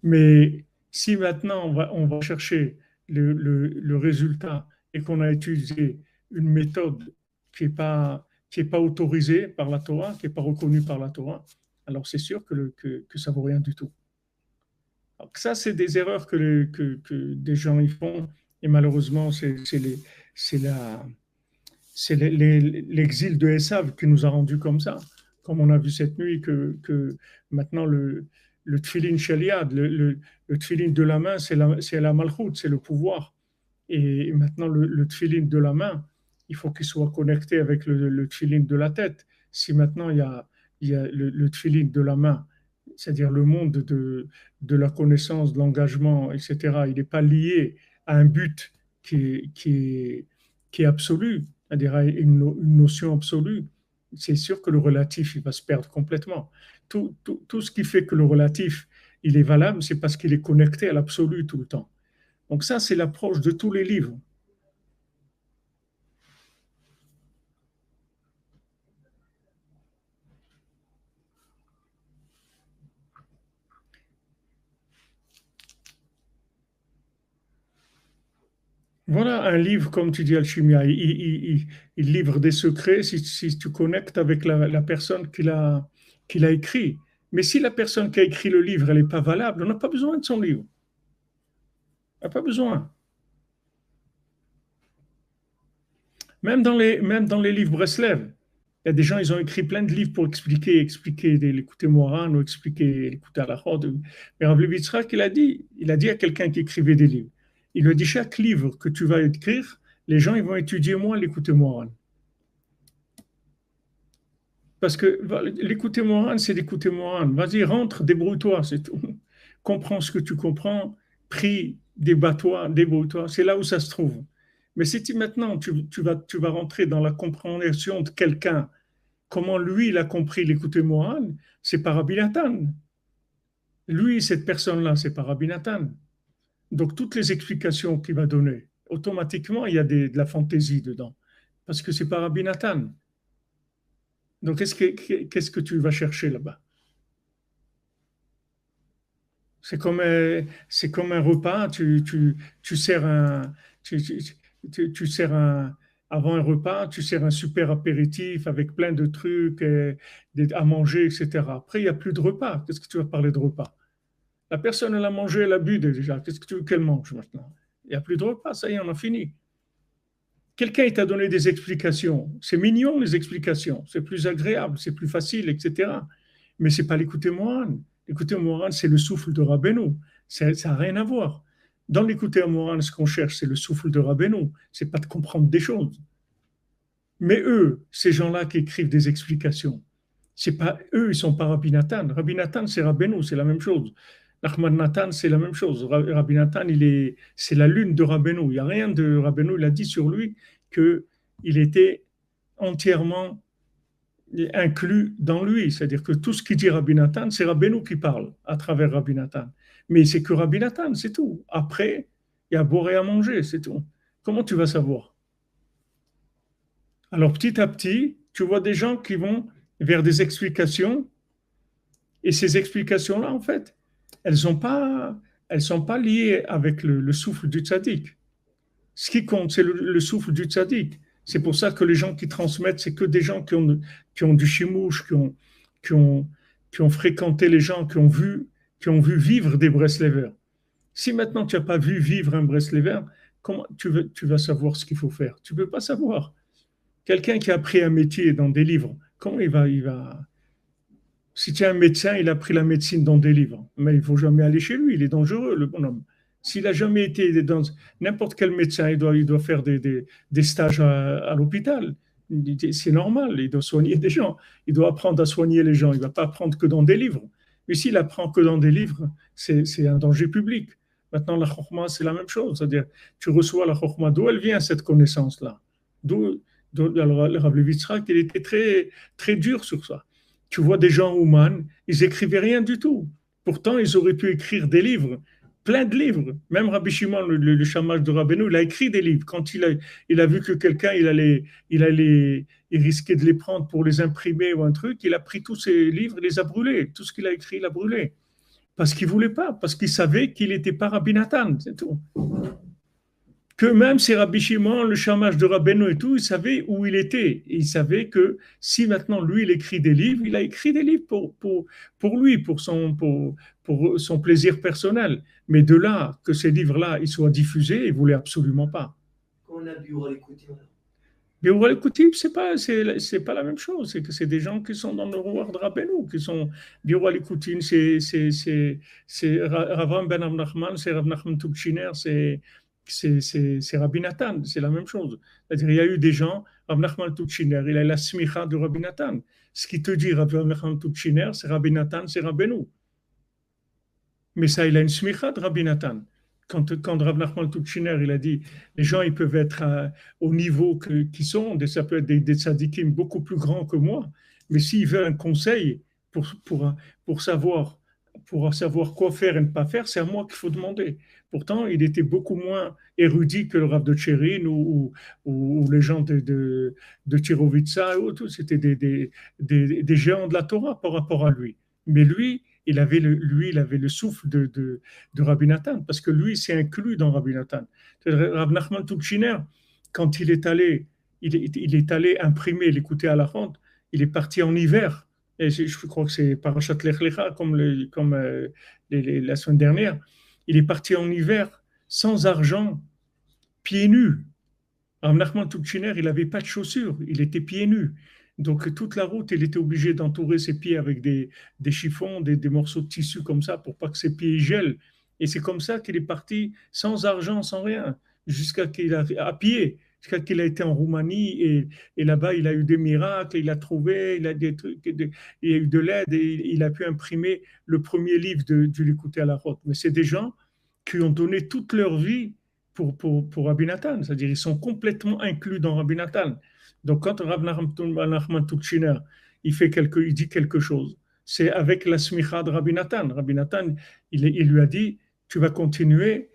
Mais si maintenant on va chercher le résultat et qu'on a utilisé une méthode qui est pas autorisée par la Torah, qui n'est pas reconnue par la Torah, alors c'est sûr que ça ne vaut rien du tout. Donc ça, c'est des erreurs que des gens y font et malheureusement, c'est la, c'est l'exil de Esav qui nous a rendus comme ça. Comme on a vu cette nuit que maintenant le tfilin sheliad, le tfilin de la main, c'est la malchoute, c'est le pouvoir. Et maintenant, le tfilin de la main, il faut qu'il soit connecté avec le tfilin de la tête. Si maintenant il y a le tfilin de la main, c'est-à-dire le monde de la connaissance, de l'engagement, etc., il n'est pas lié à un but qui est absolu, c'est-à-dire à une notion absolue, c'est sûr que le relatif, il va se perdre complètement. Tout ce qui fait que le relatif, il est valable, c'est parce qu'il est connecté à l'absolu tout le temps. Donc ça, c'est l'approche de tous les livres. Voilà, un livre, comme tu dis, Alchimia, il livre des secrets si tu connectes avec la personne qui l'a écrit. Mais si la personne qui a écrit le livre, elle n'est pas valable, on n'a pas besoin de son livre. On n'a pas besoin. Même dans les livres Breslev, il y a des gens, ils ont écrit plein de livres pour expliquer l'écouter Moran ou expliquer l'écouter Alachot. Mais Rav Levi Yitzhak, il a dit à quelqu'un qui écrivait des livres, il lui a dit, chaque livre que tu vas écrire, les gens, ils vont étudier moi l'écouter Moran. Parce que l'écouter Moran, c'est l'écouter Moran. Vas-y, rentre, débrouille-toi, c'est tout. Comprends ce que tu comprends, prie, débat-toi, débrouille-toi. C'est là où ça se trouve. Mais si maintenant tu vas rentrer dans la compréhension de quelqu'un, comment lui il a compris l'écouter Moran, c'est par Rabbi Nathan. Lui, cette personne-là, c'est pas Rabbi Nathan. Donc, toutes les explications qu'il va donner, automatiquement, il y a de la fantaisie dedans. Parce que c'est pas Rabbi Nathan. Donc, qu'est-ce que tu vas chercher là-bas? C'est comme un repas, tu sers tu sers avant un repas, tu sers un super apéritif avec plein de trucs à manger, etc. Après, il n'y a plus de repas. Qu'est-ce que tu vas parler de repas? La personne, elle a mangé, elle a bu déjà. Qu'est-ce que tu veux qu'elle mange maintenant? Il n'y a plus de repas, ça y est, on a fini. Quelqu'un t'a donné des explications. C'est mignon, les explications. C'est plus agréable, c'est plus facile, etc. Mais c'est pas l'écouter Moran. L'écouter Moran, c'est le souffle de Rabbeinu. Ça n'a rien à voir. Dans l'écouter Moran, ce qu'on cherche, c'est le souffle de Rabbeinu. C'est pas de comprendre des choses. Mais eux, ces gens-là qui écrivent des explications, c'est pas eux, ils sont pas Rabbi Nathan. Rabbi Nathan, c'est Rabbeinu, c'est la même chose. Nachman Nathan, c'est la même chose. Rabbi Nathan, c'est la lune de Rabbeinu. Il n'y a rien de Rabbeinu. Il a dit sur lui que il était entièrement inclus dans lui. C'est-à-dire que tout ce qui dit Rabbi Nathan, c'est Rabbeinu qui parle à travers Rabbi Nathan. Mais c'est que Rabbi Nathan, c'est tout. Après, il y a à boire et à manger, c'est tout. Comment tu vas savoir? Alors petit à petit, tu vois des gens qui vont vers des explications, et ces explications-là, en fait, elles sont pas liées avec le souffle du tzaddik. Ce qui compte, c'est le souffle du tzaddik. C'est pour ça que les gens qui transmettent, c'est que des gens qui ont du chimouche, qui, ont, qui ont fréquenté les gens, qui ont vu vivre des Breslevers. Si maintenant tu n'as pas vu vivre un Breslever, comment tu vas savoir ce qu'il faut faire? Tu ne peux pas savoir. Quelqu'un qui a appris un métier dans des livres, comment il va. Si tu es un médecin, il a pris la médecine dans des livres, mais il ne faut jamais aller chez lui, il est dangereux, le bonhomme. S'il a jamais été dans n'importe quel médecin, il doit faire des stages à l'hôpital. C'est normal, il doit soigner des gens, il doit apprendre à soigner les gens, il ne va pas apprendre que dans des livres. Mais s'il apprend que dans des livres, c'est un danger public. Maintenant, la chokma, c'est la même chose, c'est-à-dire tu reçois la chokma, d'où elle vient cette connaissance-là? Alors, le Rav Levi Yitzhak, il était très, très dur sur ça. Tu vois des gens humains, ils écrivaient rien du tout. Pourtant, ils auraient pu écrire des livres, plein de livres. Même Rabbi Shimon, le chamash de Rabbeinu, il a écrit des livres. Quand il a vu que quelqu'un, il risquait de les prendre pour les imprimer ou un truc, il a pris tous ses livres, il les a brûlés. Tout ce qu'il a écrit, il a brûlé. Parce qu'il ne voulait pas, parce qu'il savait qu'il n'était pas Rabbi Nathan, c'est tout. Que même si Rabbi Shimon, le chamash de Rabbeinu et tout, il savait où il était. Et il savait que si maintenant lui, il écrit des livres, il a écrit des livres pour lui, pour son plaisir personnel. Mais de là, que ces livres-là, ils soient diffusés, il ne voulait absolument pas. On a bu l'écouter. Mais au Kutib, c'est pas la même chose. C'est que c'est des gens qui sont dans le roi de Rabbeinu, qui sont Biura Likutin, c'est Ravam Ben Nachman, c'est Rav Nachman Tubchiner, c'est Rabbi Nathan, c'est la même chose. C'est-à-dire, il y a eu des gens, Rav Nachman Tubchiner, il a la smicha de Rabbi Nathan. Ce qui te dit Rav Nachman Tubchiner, c'est Rabbi Nathan, c'est Rabbeinu. Mais ça, il a une smicha de Rabbi Nathan. Quand Rav Nachman Tubchiner, il a dit, les gens, ils peuvent être au niveau qu'ils sont, ça peut être des tzadikim beaucoup plus grands que moi, mais s'ils veulent un conseil pour savoir, pour savoir quoi faire et ne pas faire, c'est à moi qu'il faut demander. Pourtant, il était beaucoup moins érudit que le Rav de Tchérin ou les gens de Tirovitsa, c'était des géants de la Torah par rapport à lui. Mais lui, il avait le souffle de Rabbi Nathan, parce que lui, c'est inclus dans Rabbi Nathan. Rav Nachman Tubchiner, quand il est allé imprimer l'écouter à la ronde, il est parti en hiver. Et je crois que c'est Parashat Lech Lecha, comme la semaine dernière. Il est parti en hiver, sans argent, pieds nus. Rav Nachman Tubchiner, il n'avait pas de chaussures, il était pieds nus. Donc toute la route, il était obligé d'entourer ses pieds avec des chiffons, des morceaux de tissu comme ça pour pas que ses pieds gèlent. Et c'est comme ça qu'il est parti sans argent, sans rien, jusqu'à qu'il a à pied, jusqu'à qu'il a été en Roumanie et là-bas il a eu des miracles, il a trouvé, il a des trucs, il a eu de l'aide et il a pu imprimer le premier livre du l'écouter à la route. Mais c'est des gens qui ont donné toute leur vie pour Rabbi Nathan, c'est-à-dire ils sont complètement inclus dans Rabbi Nathan. Donc, quand Rav Nachman Tubchiner, il dit quelque chose, c'est avec la smicha de Rabbi Nathan. Rabbi Nathan, il lui a dit, tu vas continuer,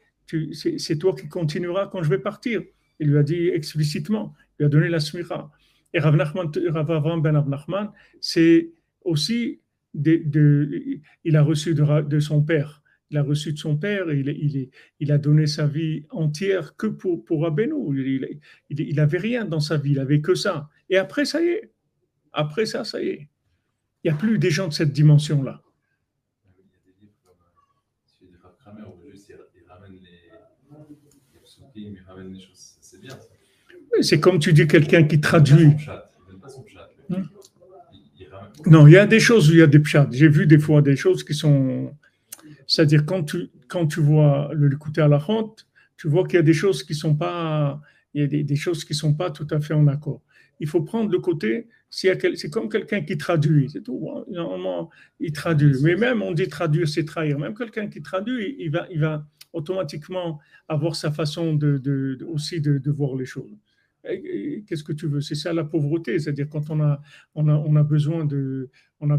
c'est toi qui continueras quand je vais partir. Il lui a dit explicitement, il lui a donné la smicha. Et Rav Avram ben Rav Nachman, c'est aussi il a reçu de son père. Il a reçu de son père, il a donné sa vie entière que pour Rabbeinu. Il n'avait rien dans sa vie, il avait que ça. Et après, ça y est. Après ça, ça y est. Il n'y a plus des gens de cette dimension-là. Il y a des livres comme celui de Rav Kramer où juste il ramène les psukim, il ramène les choses. C'est bien ça. C'est comme tu dis quelqu'un qui traduit. Il donne pas son chat. Non, il y a des choses où il y a des pchats. J'ai vu des fois des choses qui sont... C'est-à-dire quand tu vois l'écouter à la honte, tu vois qu'il y a des choses qui sont pas... Il y a des choses qui sont pas tout à fait en accord. Il faut prendre le côté... C'est comme quelqu'un qui traduit, c'est tout. Normalement, il traduit. Mais même, on dit traduire, c'est trahir. Même quelqu'un qui traduit, il va automatiquement avoir sa façon aussi de voir les choses. Qu'est-ce que tu veux? C'est ça la pauvreté, c'est-à-dire quand on a besoin on n'a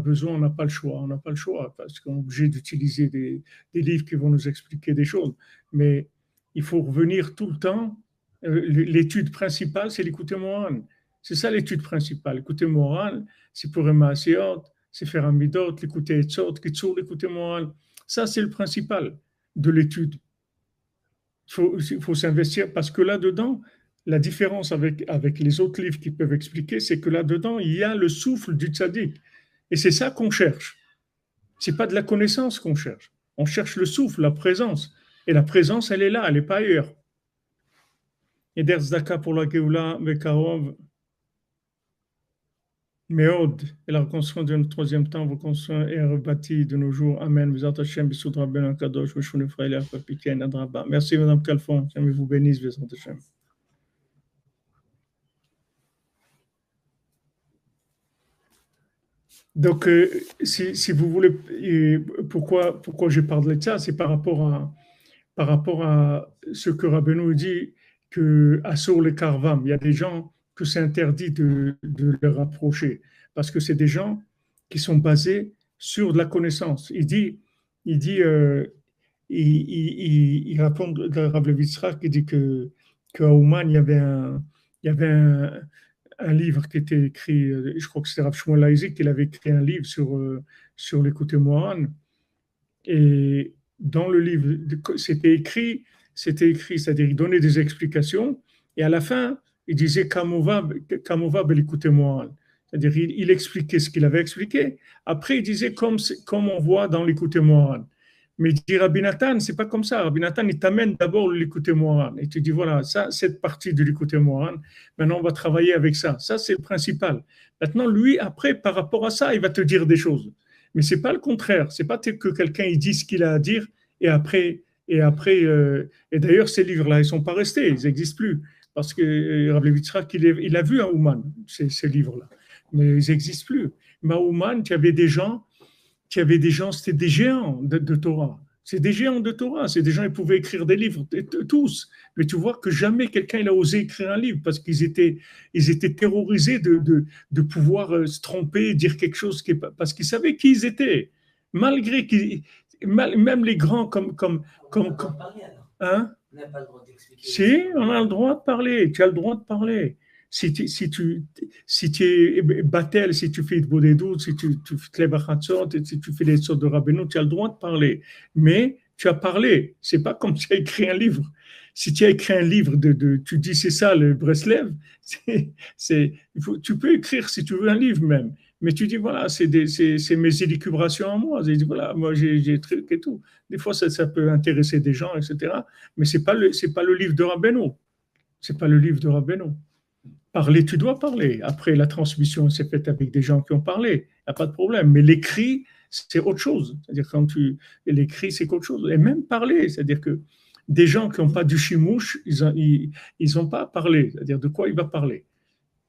pas le choix, on n'a pas le choix parce qu'on est obligé d'utiliser des livres qui vont nous expliquer des choses. Mais il faut revenir tout le temps. L'étude principale, c'est l'écoute morale. C'est ça l'étude principale. L'écoute morale, c'est pour Emma Asiot, c'est faire un midot, l'écouter Etzot, Kitsur, l'écoute morale. Ça, c'est le principal de l'étude. Il faut s'investir parce que là-dedans, la différence avec les autres livres qui peuvent expliquer, c'est que là-dedans, il y a le souffle du tzaddik. Et c'est ça qu'on cherche. Ce n'est pas de la connaissance qu'on cherche. On cherche le souffle, la présence. Et la présence, elle est là, elle n'est pas ailleurs. Et der tzedaka pour la Geoula, Bekarov, Meod, et la reconstruction du troisième temps, reconstruction et rebâtie de nos jours. Amen. Vous êtes Hachem, Bissoud Rabben Kadosh, Veshune Frailia, Papikien, Adraba. Merci, Madame Calfon. Jamais vous bénisse, Bissoud Hachem. Donc, si vous voulez, pourquoi je parle de ça, c'est par rapport à ce que Rabbeinu dit que Assur le Karvam, il y a des gens que c'est interdit de les rapprocher parce que c'est des gens qui sont basés sur de la connaissance. Il répond de Rav Levitzra qui dit qu'à Ouman, il y avait un livre qui était écrit, je crois que c'est Rav Shmuel Isaac qui avait écrit un livre sur l'écouter Moran. Et dans le livre, c'était écrit, c'est-à-dire il donnait des explications, et à la fin, il disait Kamova l'écouter Moran. C'est-à-dire il expliquait ce qu'il avait expliqué. Après, il disait comme on voit dans l'écouter Moran. Mais il dit Rabbi Nathan, c'est pas comme ça. Rabbi Nathan, il t'amène d'abord l'écouter Moran. Et tu dis, voilà, ça, cette partie de l'écouter Moran, maintenant on va travailler avec ça. Ça, c'est le principal. Maintenant, lui, après, par rapport à ça, il va te dire des choses. Mais c'est pas le contraire. C'est pas que quelqu'un il dit ce qu'il a à dire et après, et d'ailleurs, ces livres-là, ils sont pas restés, ils n'existent plus. Parce que Rabbi Yitzhak, il a vu un Ouman, ces livres-là. Mais ils n'existent plus. Mais à Ouman, il y avait des gens, c'était des géants de Torah. C'est des géants de Torah. C'est des gens qui pouvaient écrire des livres, tous. Mais tu vois que jamais quelqu'un il a osé écrire un livre parce qu'ils étaient terrorisés de pouvoir se tromper, dire quelque chose parce qu'ils savaient qui ils étaient. Malgré qu'ils, même les grands comme hein? On n'a pas le droit d'expliquer. Si, on a le droit de parler. Tu as le droit de parler. Si tu es battel, si tu fais de Bodédout, si tu fais les bachatzot, si tu fais des sortes de Rabbeinu, tu as le droit de parler. Mais tu as parlé. C'est pas comme si tu as écrit un livre. Si tu as écrit un livre tu dis c'est ça le Breslev, tu peux écrire si tu veux un livre même. Mais tu dis voilà, c'est mes élucubrations à moi. Voilà, moi j'ai truc et tout. Des fois ça peut intéresser des gens, etc. Mais c'est pas le livre de Rabbeinu. C'est pas le livre de Rabbeinu. Parler, tu dois parler. Après, la transmission s'est faite avec des gens qui ont parlé. Il n'y a pas de problème. Mais l'écrit, c'est autre chose. C'est-à-dire, l'écrit, c'est autre chose. Et même parler, c'est-à-dire que des gens qui n'ont pas du chimouche, ils n'ont pas à parler. C'est-à-dire, de quoi il va parler?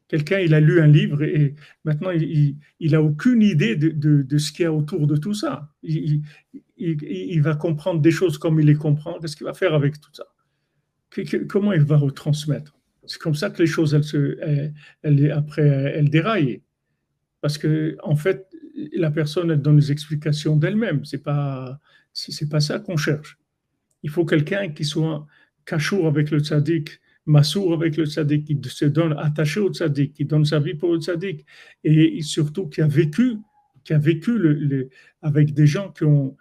Quelqu'un, il a lu un livre et maintenant, il n'a aucune idée de ce qu'il y a autour de tout ça. Il va comprendre des choses comme il les comprend. Qu'est-ce qu'il va faire avec tout ça? Comment il va retransmettre? C'est comme ça que les choses, elles déraillent. Parce que, en fait, la personne elle donne les explications d'elle-même. C'est pas ça qu'on cherche. Il faut quelqu'un qui soit cachour avec le tzaddik, massour avec le tzaddik, qui se donne attaché au tzaddik, qui donne sa vie pour le tzaddik, et surtout qui a vécu avec des gens qui ont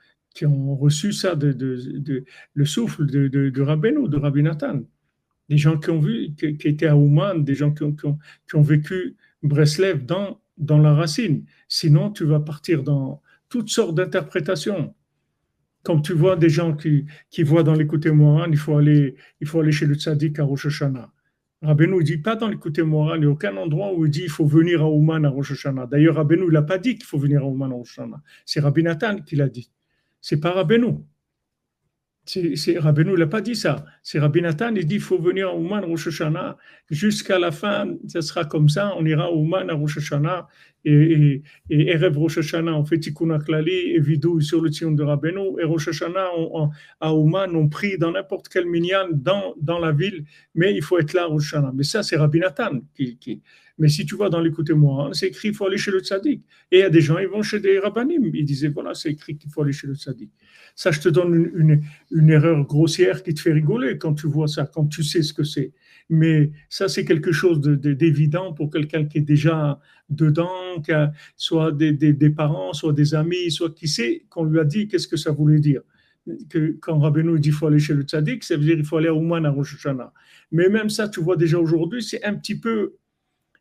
reçu ça, le souffle de Rabbeinu, de Rabbi Nathan. Des gens qui ont vu, qui étaient à Ouman, des gens qui ont vécu Breslev dans la racine. Sinon, tu vas partir dans toutes sortes d'interprétations. Comme tu vois des gens qui voient dans l'écouté Moran, il faut aller chez le tzaddik à Rosh Hashanah. Rabbeinu ne dit pas dans l'écouté Moran, il n'y a aucun endroit où il dit qu'il faut venir à Ouman à Rosh Hashanah. D'ailleurs, Rabbeinu n'a pas dit qu'il faut venir à Ouman à Rosh Hashanah. C'est Rabbi Nathan qui l'a dit. C'est pas Rabbeinu. Rabbeinu n'a pas dit ça. C'est Rabbi Nathan, il dit qu'il faut venir à Ouman Rosh Hashanah. Jusqu'à la fin, ça sera comme ça. On ira à Ouman à Rosh Hashanah. Et Erev Rosh Hashanah, on fait Tikkun HaKlali et Vidou sur le Tzion de Rabbeinu. Et Rosh Hashanah, à Ouman, on prie dans n'importe quel minyan dans la ville. Mais il faut être là à Rosh Hashanah. Mais ça, c'est Rabbi Nathan Mais si tu vois dans l'écoute-moi, c'est écrit qu'il faut aller chez le tzaddik. Et il y a des gens, ils vont chez des rabbanim. Ils disaient, voilà, c'est écrit qu'il faut aller chez le tzaddik. Ça, je te donne une erreur grossière qui te fait rigoler quand tu vois ça, quand tu sais ce que c'est. Mais ça, c'est quelque chose d'évident pour quelqu'un qui est déjà dedans, qui a soit des parents, soit des amis, soit qui sait qu'on lui a dit qu'est-ce que ça voulait dire. Quand Rabbeinu dit qu'il faut aller chez le tzaddik, ça veut dire qu'il faut aller à Ouman à Rosh Hashanah. Mais même ça, tu vois déjà aujourd'hui, c'est un petit peu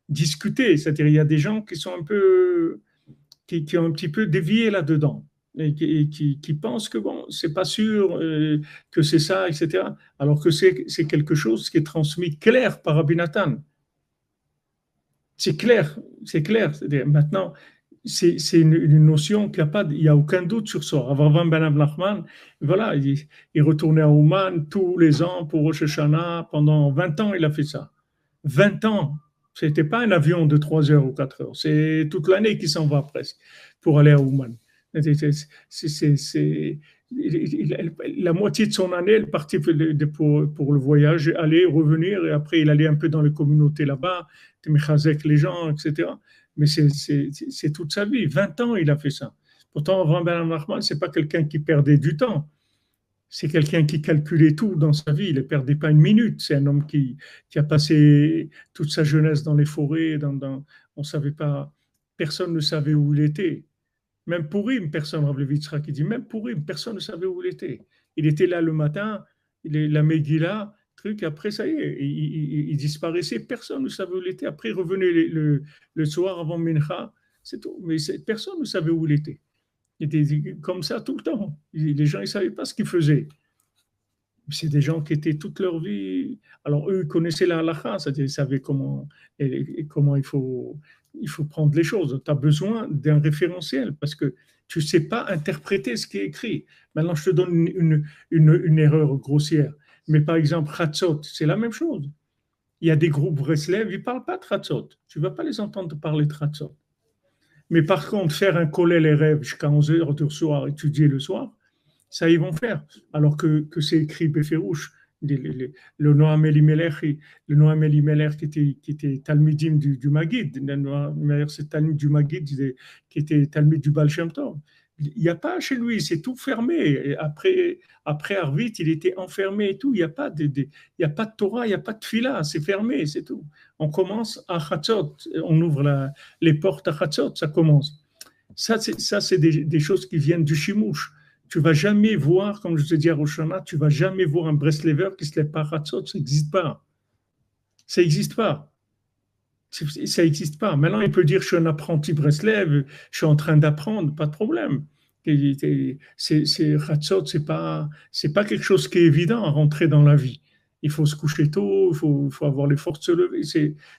discuté. C'est-à-dire il y a des gens qui sont un peu, qui ont un petit peu dévié là-dedans. Et qui pensent que bon, c'est pas sûr que c'est ça, etc. Alors que c'est quelque chose qui est transmis clair par Rabbi Nathan. C'est clair. C'est-à-dire, maintenant, c'est une notion qu'il n'y a aucun doute sur ça. Avraham ben Nachman, voilà, il retournait à Ouman tous les ans pour Rosh Hashanah. Pendant 20 ans, il a fait ça. 20 ans. Ce n'était pas un avion de 3 heures ou 4 heures. C'est toute l'année qui s'en va presque pour aller à Ouman. La moitié de son année, elle partait pour le voyage, aller, revenir, et après il allait un peu dans les communautés là-bas, avec les gens, etc. Mais c'est toute sa vie. 20 ans, il a fait ça. Pourtant, Avraham ben Nachman, ce n'est pas quelqu'un qui perdait du temps. C'est quelqu'un qui calculait tout dans sa vie. Il ne perdait pas une minute. C'est un homme qui a passé toute sa jeunesse dans les forêts. On savait pas, personne ne savait où il était. Même Pourim, personne, Rav Levitzra qui dit, même Pourim, personne ne savait où il était. Il était là le matin, la Megillah, truc, après ça y est, il disparaissait, personne ne savait où il était. Après, il revenait le soir avant Mincha, c'est tout. Mais personne ne savait où il était. Il était comme ça tout le temps. Les gens, ils ne savaient pas ce qu'ils faisaient. C'est des gens qui étaient toute leur vie. Alors, eux, ils connaissaient la halakha, c'est-à-dire ils savaient comment il faut prendre les choses. Tu as besoin d'un référentiel parce que tu ne sais pas interpréter ce qui est écrit. Maintenant, je te donne une erreur grossière. Mais par exemple, Chatzot, c'est la même chose. Il y a des groupes Breslev, ils ne parlent pas de Chatzot. Tu ne vas pas les entendre parler de Chatzot. Mais par contre, faire un kollel Erev jusqu'à 11h du soir, étudier le soir, ça, ils vont faire. Alors que c'est écrit Beferouche, le Noam Elimelech qui était Talmidim du Maguid, le Noam Elimelech, c'est Talmid du Maguid qui était Talmid du Baal Shem Tov. Il n'y a pas chez lui, c'est tout fermé. Et après Arvit, il était enfermé et tout. Il n'y a pas de Torah, il n'y a pas de Tfila, c'est fermé, c'est tout. On commence à Chatzot, on ouvre les portes à Chatzot, ça commence. Ça, c'est des choses qui viennent du Shimouch. Tu ne vas jamais voir, comme je te dis à Rosh Hashanah, tu ne vas jamais voir un Breslever qui se lève par Chatzot, ça n'existe pas. Ça n'existe pas. Ça n'existe pas. Maintenant, il peut dire je suis un apprenti Breslev, je suis en train d'apprendre, pas de problème. Chatzot, c'est pas quelque chose qui est évident à rentrer dans la vie. Il faut se coucher tôt, il faut avoir les forces de se lever.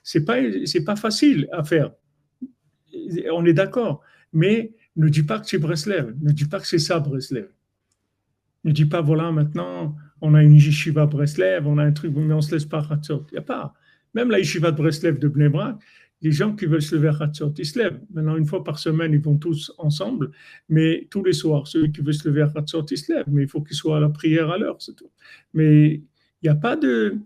C'est pas facile à faire. On est d'accord. Mais ne dis pas que c'est Breslev, ne dis pas que c'est ça Breslev. Ne dis pas voilà maintenant on a une yeshiva Breslev, on a un truc, mais on se laisse pas Chatzot. Il n'y a pas. Même la yeshiva de Breslev de Bnei Brak, les gens qui veulent se lever à Chatzot, ils se lèvent. Maintenant, une fois par semaine, ils vont tous ensemble, mais tous les soirs, ceux qui veulent se lever à Chatzot, ils se lèvent, mais il faut qu'ils soient à la prière à l'heure, c'est tout. Mais il n'y a pas de...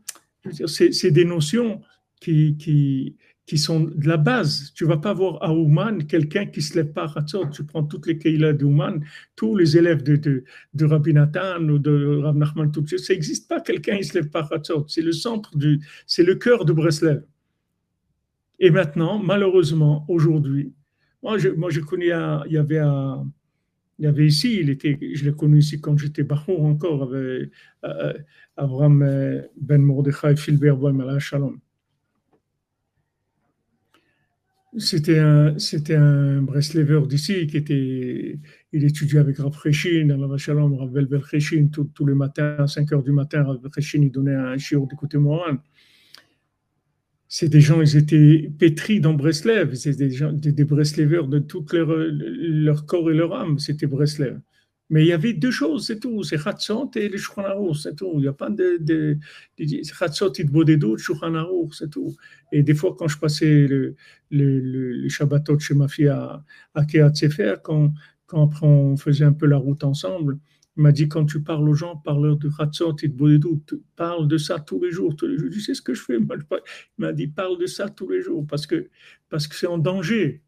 Je veux dire, c'est des notions qui qui sont de la base. Tu ne vas pas voir à Ouman quelqu'un qui ne se lève pas à Hatzot. Tu prends toutes les Keilah d'Ouman, tous les élèves de Rabbi Nathan ou de Rav Nachman, tout ça n'existe pas quelqu'un qui ne se lève pas à Hatzot. C'est le centre, c'est le cœur de Breslev. Et maintenant, malheureusement, aujourd'hui, moi je connais, il y avait ici, je l'ai connu ici quand j'étais Bachour encore, avec Avram Ben Mordechai Filbert Boim Shalom. C'était un Breslever d'ici il étudiait avec Rav Cheshin, Rav Shalom, Rav Belbel Cheshin, tous les matins, à 5 heures du matin, Rav Cheshin, il donnait un shiur d'écouter Moran. C'est des gens, ils étaient pétris dans Breslev, c'est des Breslevers de tout leur corps et leur âme, c'était Breslev. Mais il y avait deux choses, c'est tout, c'est Chatzot et le Shulchan Aruch, c'est tout. Il n'y a pas de Chatzot et Bodedut, Shulchan Aruch, c'est tout. Et des fois, quand je passais le Shabbatot chez ma fille à Kehat Sefer, quand après on faisait un peu la route ensemble, il m'a dit, quand tu parles aux gens, parle de Chatzot et de Bodedut, parle de ça tous les jours. Je dis, c'est ce que je fais. Il m'a dit, parle de ça tous les jours, parce que c'est en danger.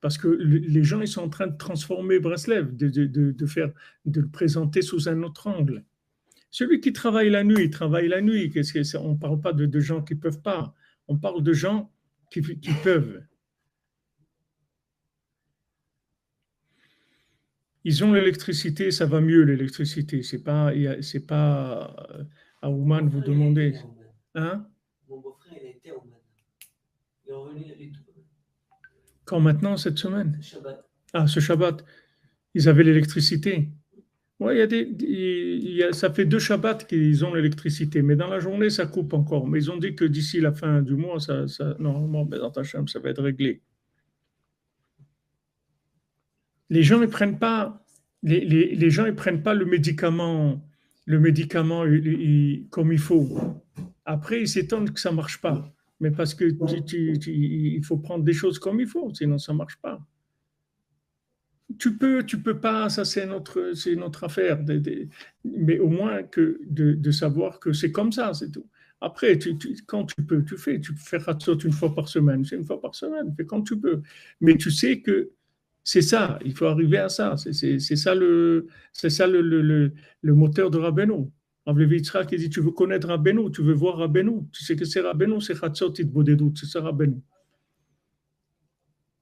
Parce que les gens, ils sont en train de transformer Breslev, de le présenter sous un autre angle. Celui qui travaille la nuit, il travaille la nuit. On ne parle pas de gens qui ne peuvent pas. On parle de gens qui peuvent. Ils ont l'électricité, ça va mieux l'électricité. C'est pas à Ouman, vous demandez. Hein? Mon beau-frère, il était à Ouman. Il est revenu du tout. Quand maintenant, cette semaine? Shabbat. Ah, ce Shabbat, ils avaient l'électricité. Oui, ça fait 2 Shabbats qu'ils ont l'électricité, mais dans la journée, ça coupe encore. Mais ils ont dit que d'ici la fin du mois, normalement, Bezrat Hashem, ça va être réglé. Les gens ne prennent pas, les gens ne prennent pas le médicament comme il faut. Après, ils s'étonnent que ça ne marche pas. Mais parce que il faut prendre des choses comme il faut, sinon ça ne marche pas. Tu peux pas, ça c'est notre affaire. Mais au moins de savoir que c'est comme ça, c'est tout. Après, quand tu peux, tu fais Hatzot une fois par semaine, c'est une fois par semaine, fais quand tu peux. Mais tu sais que c'est ça, il faut arriver à ça. C'est ça le moteur de Rabbeinu. Rav Levi Yitzhak qui dit, tu veux connaître Rabbeinu, tu veux voir Rabbeinu, tu sais que c'est Rabbeinu, c'est Chatzot Itbodedut, c'est ça Rabbeinu.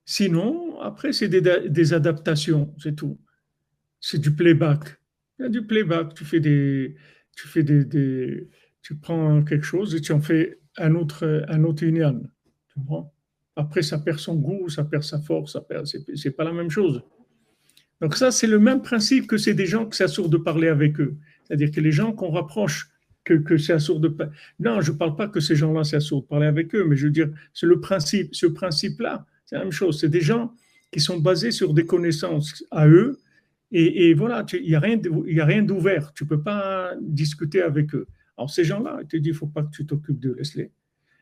Sinon, après, c'est des adaptations, c'est tout. C'est du playback. Il y a du playback, tu prends quelque chose et tu en fais un autre union. Tu comprends? Après, ça perd son goût, ça perd sa force, c'est pas la même chose. Donc ça, c'est le même principe que c'est des gens que c'est assourd de parler avec eux. C'est-à-dire que les gens qu'on rapproche que c'est assourd de parler. Non, je ne parle pas que ces gens-là, c'est assourd de parler avec eux, mais je veux dire, c'est le principe, ce principe-là, c'est la même chose. C'est des gens qui sont basés sur des connaissances à eux, et voilà, il n'y a rien d'ouvert. Tu ne peux pas discuter avec eux. Alors ces gens-là, ils te disent, il ne faut pas que tu t'occupes d'eux, laisse-les.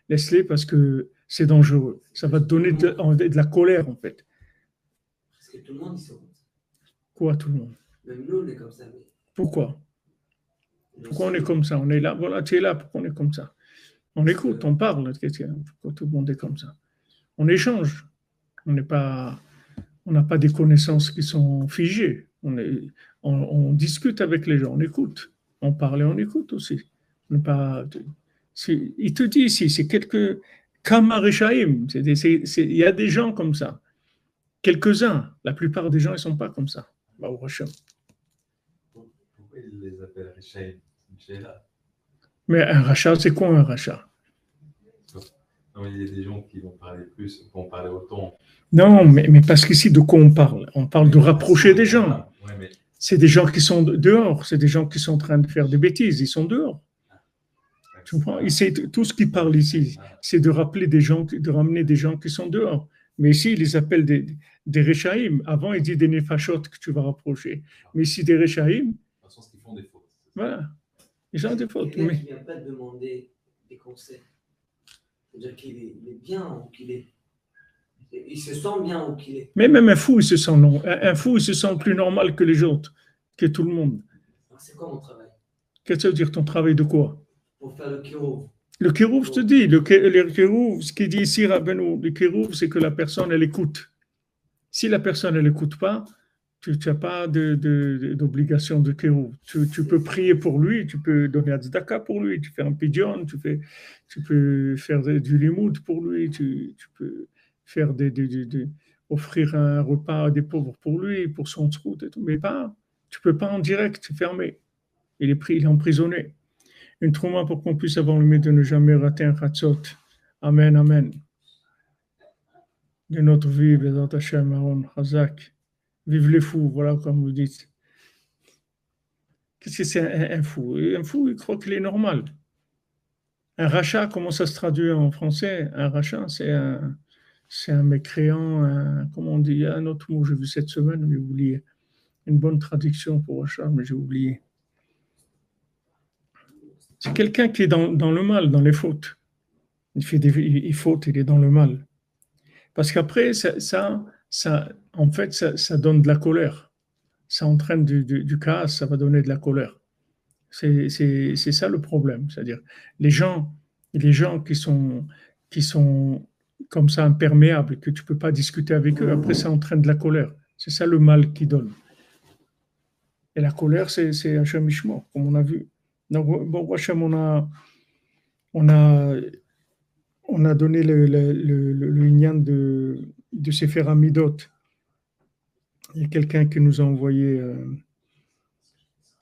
Laisse-les parce que c'est dangereux. Ça va te donner de la colère, en fait. Parce que tout le monde, ils sont comme ça. Quoi, tout le monde? Même nous, on est comme ça. Mais... Pourquoi on est comme ça? On est là, voilà, tu es là, pourquoi on est comme ça? On écoute, on parle, pourquoi tout le monde est comme ça? On échange. On n'a pas des connaissances qui sont figées. On discute avec les gens, on écoute. On parle et on écoute aussi. Il te dit ici, c'est quelques Kamarechaim. Il y a des gens comme ça. Quelques-uns. La plupart des gens, ils ne sont pas comme ça. Pourquoi ils les appellent Rechaim? Mais un rachat, c'est quoi un rachat? Non, il y a des gens qui vont parler plus, vont parler autant. Non, mais parce qu'ici, de quoi on parle? On parle de rapprocher des gens. Ouais, mais... C'est des gens qui sont dehors, c'est des gens qui sont en train de faire des bêtises, ils sont dehors. Tu comprends? Tout ce qu'ils parlent ici, c'est de ramener des gens qui sont dehors. Mais ici, ils les appellent des Rechaim. Avant, ils disent des Nefashot que tu vas rapprocher. Mais ici, des Rechaim. De toute façon, ils font des fautes. Voilà. Ils ont des fautes. Quelqu'un qui ne vient pas demander des conseils. C'est-à-dire qu'il est bien ou qu'il est. Il se sent bien où qu'il est. Mais même un fou, il se sent non. Un fou, il se sent plus normal que les autres, que tout le monde. Alors, c'est quoi mon travail? Qu'est-ce que ça veut dire ton travail de quoi? Pour faire le kiro. Le kérouv, je te dis, le kérouv, ce qu'il dit ici, Rabbeinu, le kérouv, c'est que la personne, elle écoute. Si la personne, elle n'écoute pas, tu n'as pas d'obligation de kérouv. Tu peux prier pour lui, tu peux donner tzedaka pour lui, tu fais un pidyon, tu peux faire du limoud pour lui, tu peux faire offrir un repas à des pauvres pour lui, pour son trou, et tout, mais pas, tu peux pas en direct, c'est fermé. Il est emprisonné. Une trauma pour qu'on puisse avoir le mérite de ne jamais rater un chatzot. Amen, amen. De notre vie, Bézat Hashem, Aaron, Hazak. Vive les fous, voilà comme vous dites. Qu'est-ce que c'est un fou? Un fou, il croit qu'il est normal. Un rachat, comment ça se traduit en français? Un rachat, c'est un mécréant, comment on dit? Il y a un autre mot, j'ai vu cette semaine, j'ai oublié. Une bonne traduction pour rachat, mais j'ai oublié. C'est quelqu'un qui est dans le mal, dans les fautes. Il fait des fautes, il est dans le mal. Parce qu'après, en fait, ça donne de la colère. Ça entraîne du chaos, ça va donner de la colère. C'est ça le problème. C'est-à-dire, les gens qui sont comme ça imperméables, que tu ne peux pas discuter avec eux, après, ça entraîne de la colère. C'est ça le mal qui donne. Et la colère, c'est un chemichement, comme on a vu. Donc, bon, Hachem, on a donné le lien de Sefer Hamidot. Il y a quelqu'un qui nous a envoyé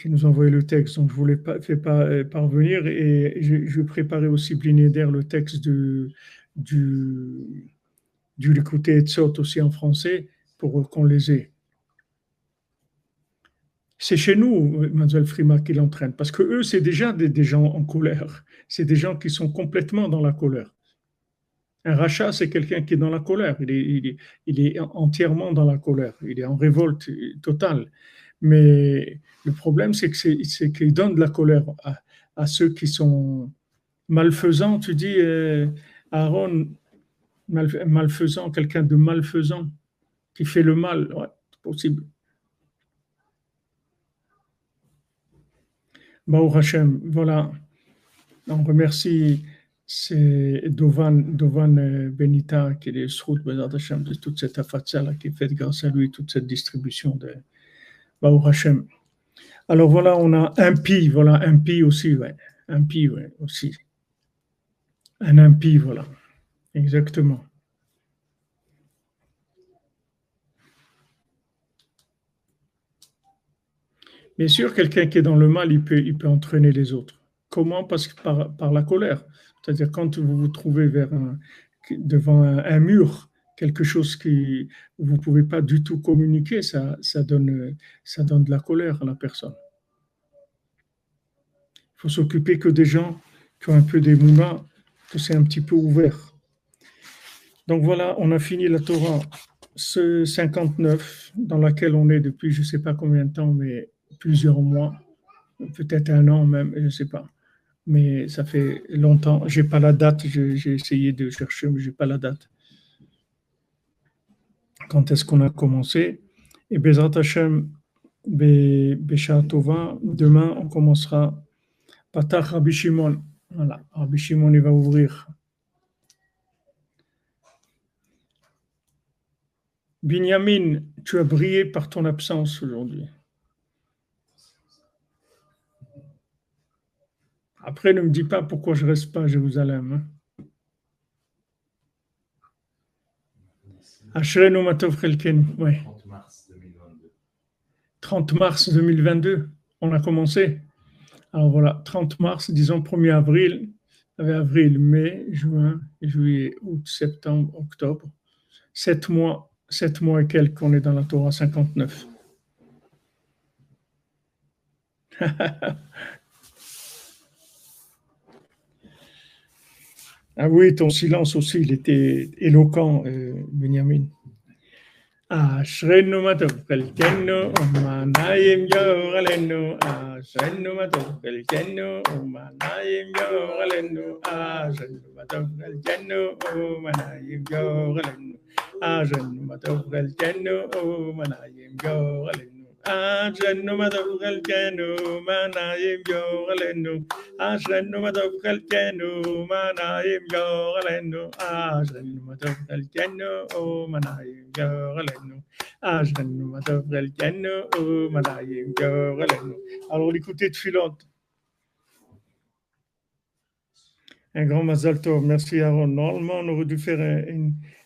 le texte, donc je voulais faire parvenir et je préparais aussi Blinéder le texte du l'écouter Etzot aussi en français pour qu'on les ait. C'est chez nous, Mademoiselle Frima, qui l'entraîne, parce que eux, c'est déjà des gens en colère. C'est des gens qui sont complètement dans la colère. Un rachat, c'est quelqu'un qui est dans la colère. Il est entièrement dans la colère. Il est en révolte totale. Mais le problème, c'est qu'il donne de la colère à ceux qui sont malfaisants. Tu dis, Aaron, malfaisant, quelqu'un de malfaisant, qui fait le mal. Ouais, c'est possible. Baruch Hashem, voilà. On remercie Dovan Benita, qui est le Srout Bezat Hashem, de toute cette afatsa là, qui est faite grâce à lui, toute cette distribution de Baruch Hashem. Alors voilà, on a un impie aussi, ouais. Impie, ouais, aussi. Un impie, voilà. Exactement. Bien sûr, quelqu'un qui est dans le mal, il peut entraîner les autres. Comment? Parce que par la colère. C'est-à-dire quand vous vous trouvez devant un mur, quelque chose où vous ne pouvez pas du tout communiquer, ça donne de la colère à la personne. Il faut s'occuper que des gens qui ont un peu des moumas, que c'est un petit peu ouvert. Donc voilà, on a fini la Torah 59, dans laquelle on est depuis je ne sais pas combien de temps, mais plusieurs mois, peut-être un an même, je ne sais pas. Mais ça fait longtemps. Je n'ai pas la date, j'ai essayé de chercher, mais je n'ai pas la date. Quand est-ce qu'on a commencé? Et Bezrat Hashem, Besha Tova, demain on commencera Patach Rabbi Shimon. Voilà, Rabbi Shimon il va ouvrir. Binyamin, tu as brillé par ton absence aujourd'hui. Après, ne me dis pas pourquoi je ne reste pas à Jérusalem. Ashrenu Matov Chelkenu. 30 mars 2022. 30 mars 2022, on a commencé. Alors voilà, 30 mars, disons 1er avril, avril, mai, juin, juillet, août, septembre, octobre. 7 mois et quelques qu'on est dans la Torah 59. Ah oui, ton silence aussi, il était éloquent, Benjamin. Ashrenu matov chelkenu, umanayim yoralenu. Ashrenu matov chelkenu, umanayim yoralenu. Ashrenu matov chelkenu, umanayim yoralenu. Ashrenu matov chelkenu, umanayim yoralenu. אשרנו מה טוב חלקנו, מה נעים גורלנו. אשרנו מה טוב חלקנו, מה נעים גורלנו. אשרנו מה טוב חלקנו, מה נעים גורלנו. אשרנו מה טוב חלקנו, מה נעים גורלנו. Alors l'écoutez tfilote. Un grand Mazal Tov, merci Aaron. Normalement, on aurait dû faire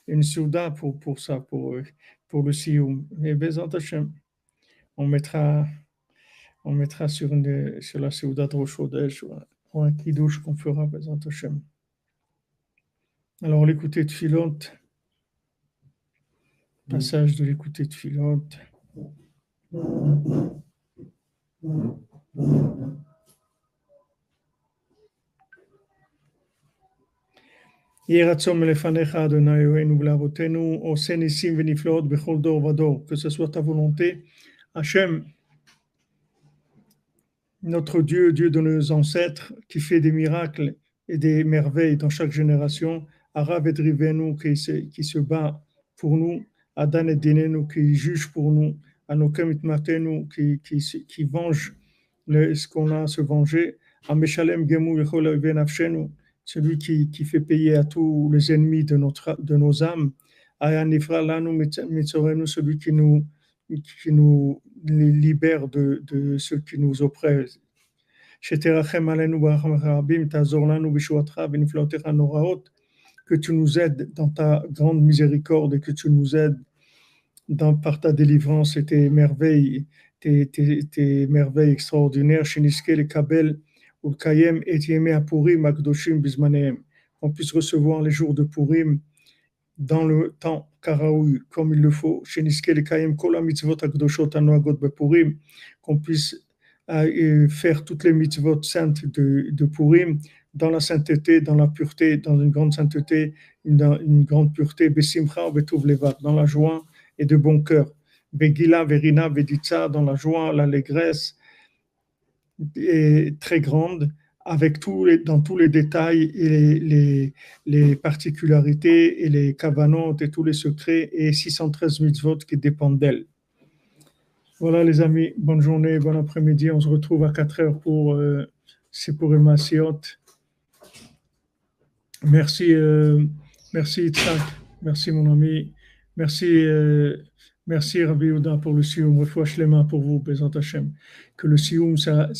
une souda pour ça, pour le Sioum. Mais Bezat Hashem, on mettra sur la souda de Rosh Chodesh ou un kidouche qu'on fera, Bezat Hashem. Alors, l'écouter de Filote, passage de l'écouter de Filote. יהי רצון מלפניך, אדוני אלוהינו ולאבותינו, עושה ניסים ונפלאות בכל דור ודור, que ce soit ta volonté, Hachem, notre Dieu, Dieu de nos ancêtres, qui fait des miracles et des merveilles dans chaque génération, Arav et Drivenu, qui se bat pour nous, Adan et Dinenu, qui juge pour nous, Anokem et Matenu, qui venge ce qu'on a à se venger, Ameshalem Gemu Yechol Oiven Nafshenu, celui qui fait payer à tous les ennemis de nos âmes, Aya Nifra Lanu Mitzorenu, celui qui nous libère de ceux qui nous oppressent. שתרחם עלינו ברחמך רבים, תעזור לנו בישועתך ונפלאותיך הנוראות, que tu nous aides dans ta grande miséricorde et que tu nous aides par ta délivrance et tes merveilles extraordinaires, שנזכה לקבל ולקיים את ימי הפורים הקדושים בזמניהם, qu'on puisse recevoir les jours de Purim dans le temps karaoui, comme il le faut, שנזכה לקיים כל המצוות הקדושות הנוהגות בפורים, qu'on puisse faire toutes les mitzvot saintes de Purim dans la sainteté, dans la pureté, dans une grande sainteté, dans une grande pureté, besimcha betuv levat, dans la joie et de bon cœur, begila verina veditza, dans la joie, l'allégresse est très grande, avec dans tous les détails et les particularités et les kavanot et tous les secrets et 613 mitzvot qui dépendent d'elle. Voilà les amis, bonne journée, bon après-midi. On se retrouve à 4 heures pour Sipurim Asiot. Merci Itzhak, merci mon ami, merci Rabbi Yehuda pour le Sioum, Refoua Shlema pour vous, Bezat Hashem. Que le Sioum, ça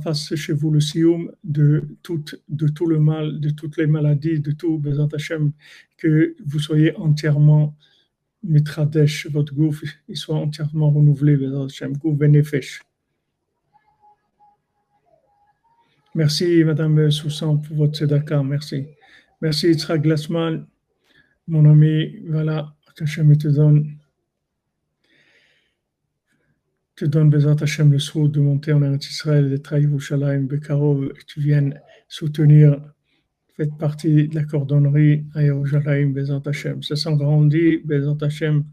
fasse chez vous le Sioum de tout le mal, de toutes les maladies, de tout, Bezat Hashem, que vous soyez entièrement Mitradesh, votre gouf, il soit entièrement renouvelé, Bezat Hashem, gouf benefesh. Merci, Madame Soussan, pour votre tzedaka, merci. Merci, Yitzhak Glassman, mon ami, voilà, qu'Hachem te donne Bezat Hashem le sourd de monter en Eretz Israël, d'être à Yerushalayim, Bekarov, et tu viennes soutenir, faites partie de la cordonnerie à Yerushalayim, Bezat Hashem. Ça s'agrandit, Bezat Hashem.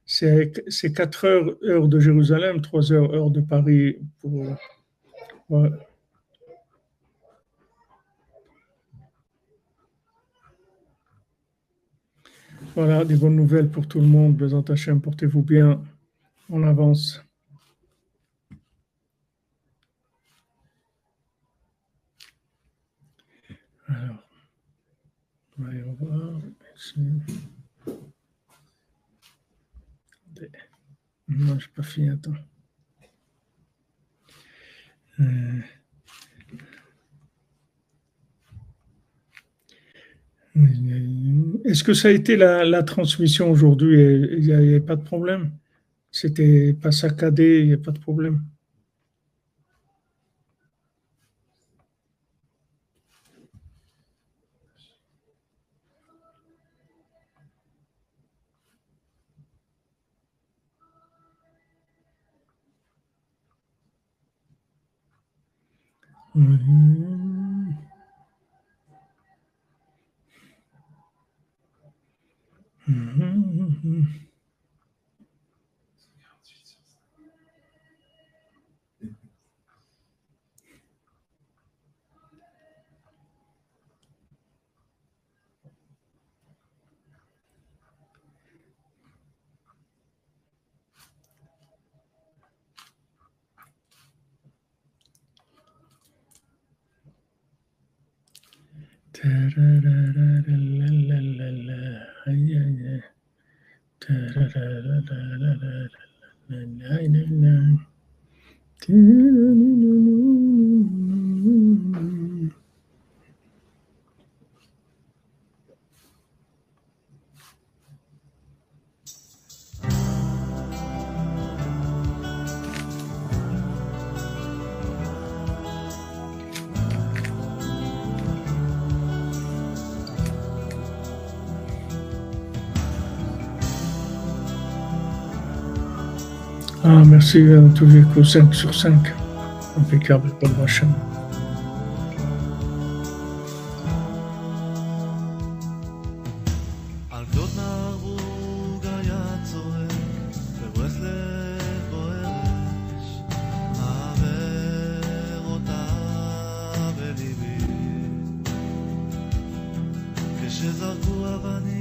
C'est 4 heures de Jérusalem, 3 heures de Paris pour. Voilà, des bonnes nouvelles pour tout le monde. Bezat Hashem, portez-vous bien. On avance. Alors, on va y revoir. Non, je n'ai pas fini, attends. Est-ce que ça a été la transmission aujourd'hui? Il n'y avait pas de problème? C'était pas saccadé, il n'y a pas de problème? Ah, merci, tout vécu 5 sur 5. Impeccable pour le Hachem. על גדות נהר ברוג היה צועק, בברסלב בוער אש, מעבר אותה בליבי. כשזרקו אבנים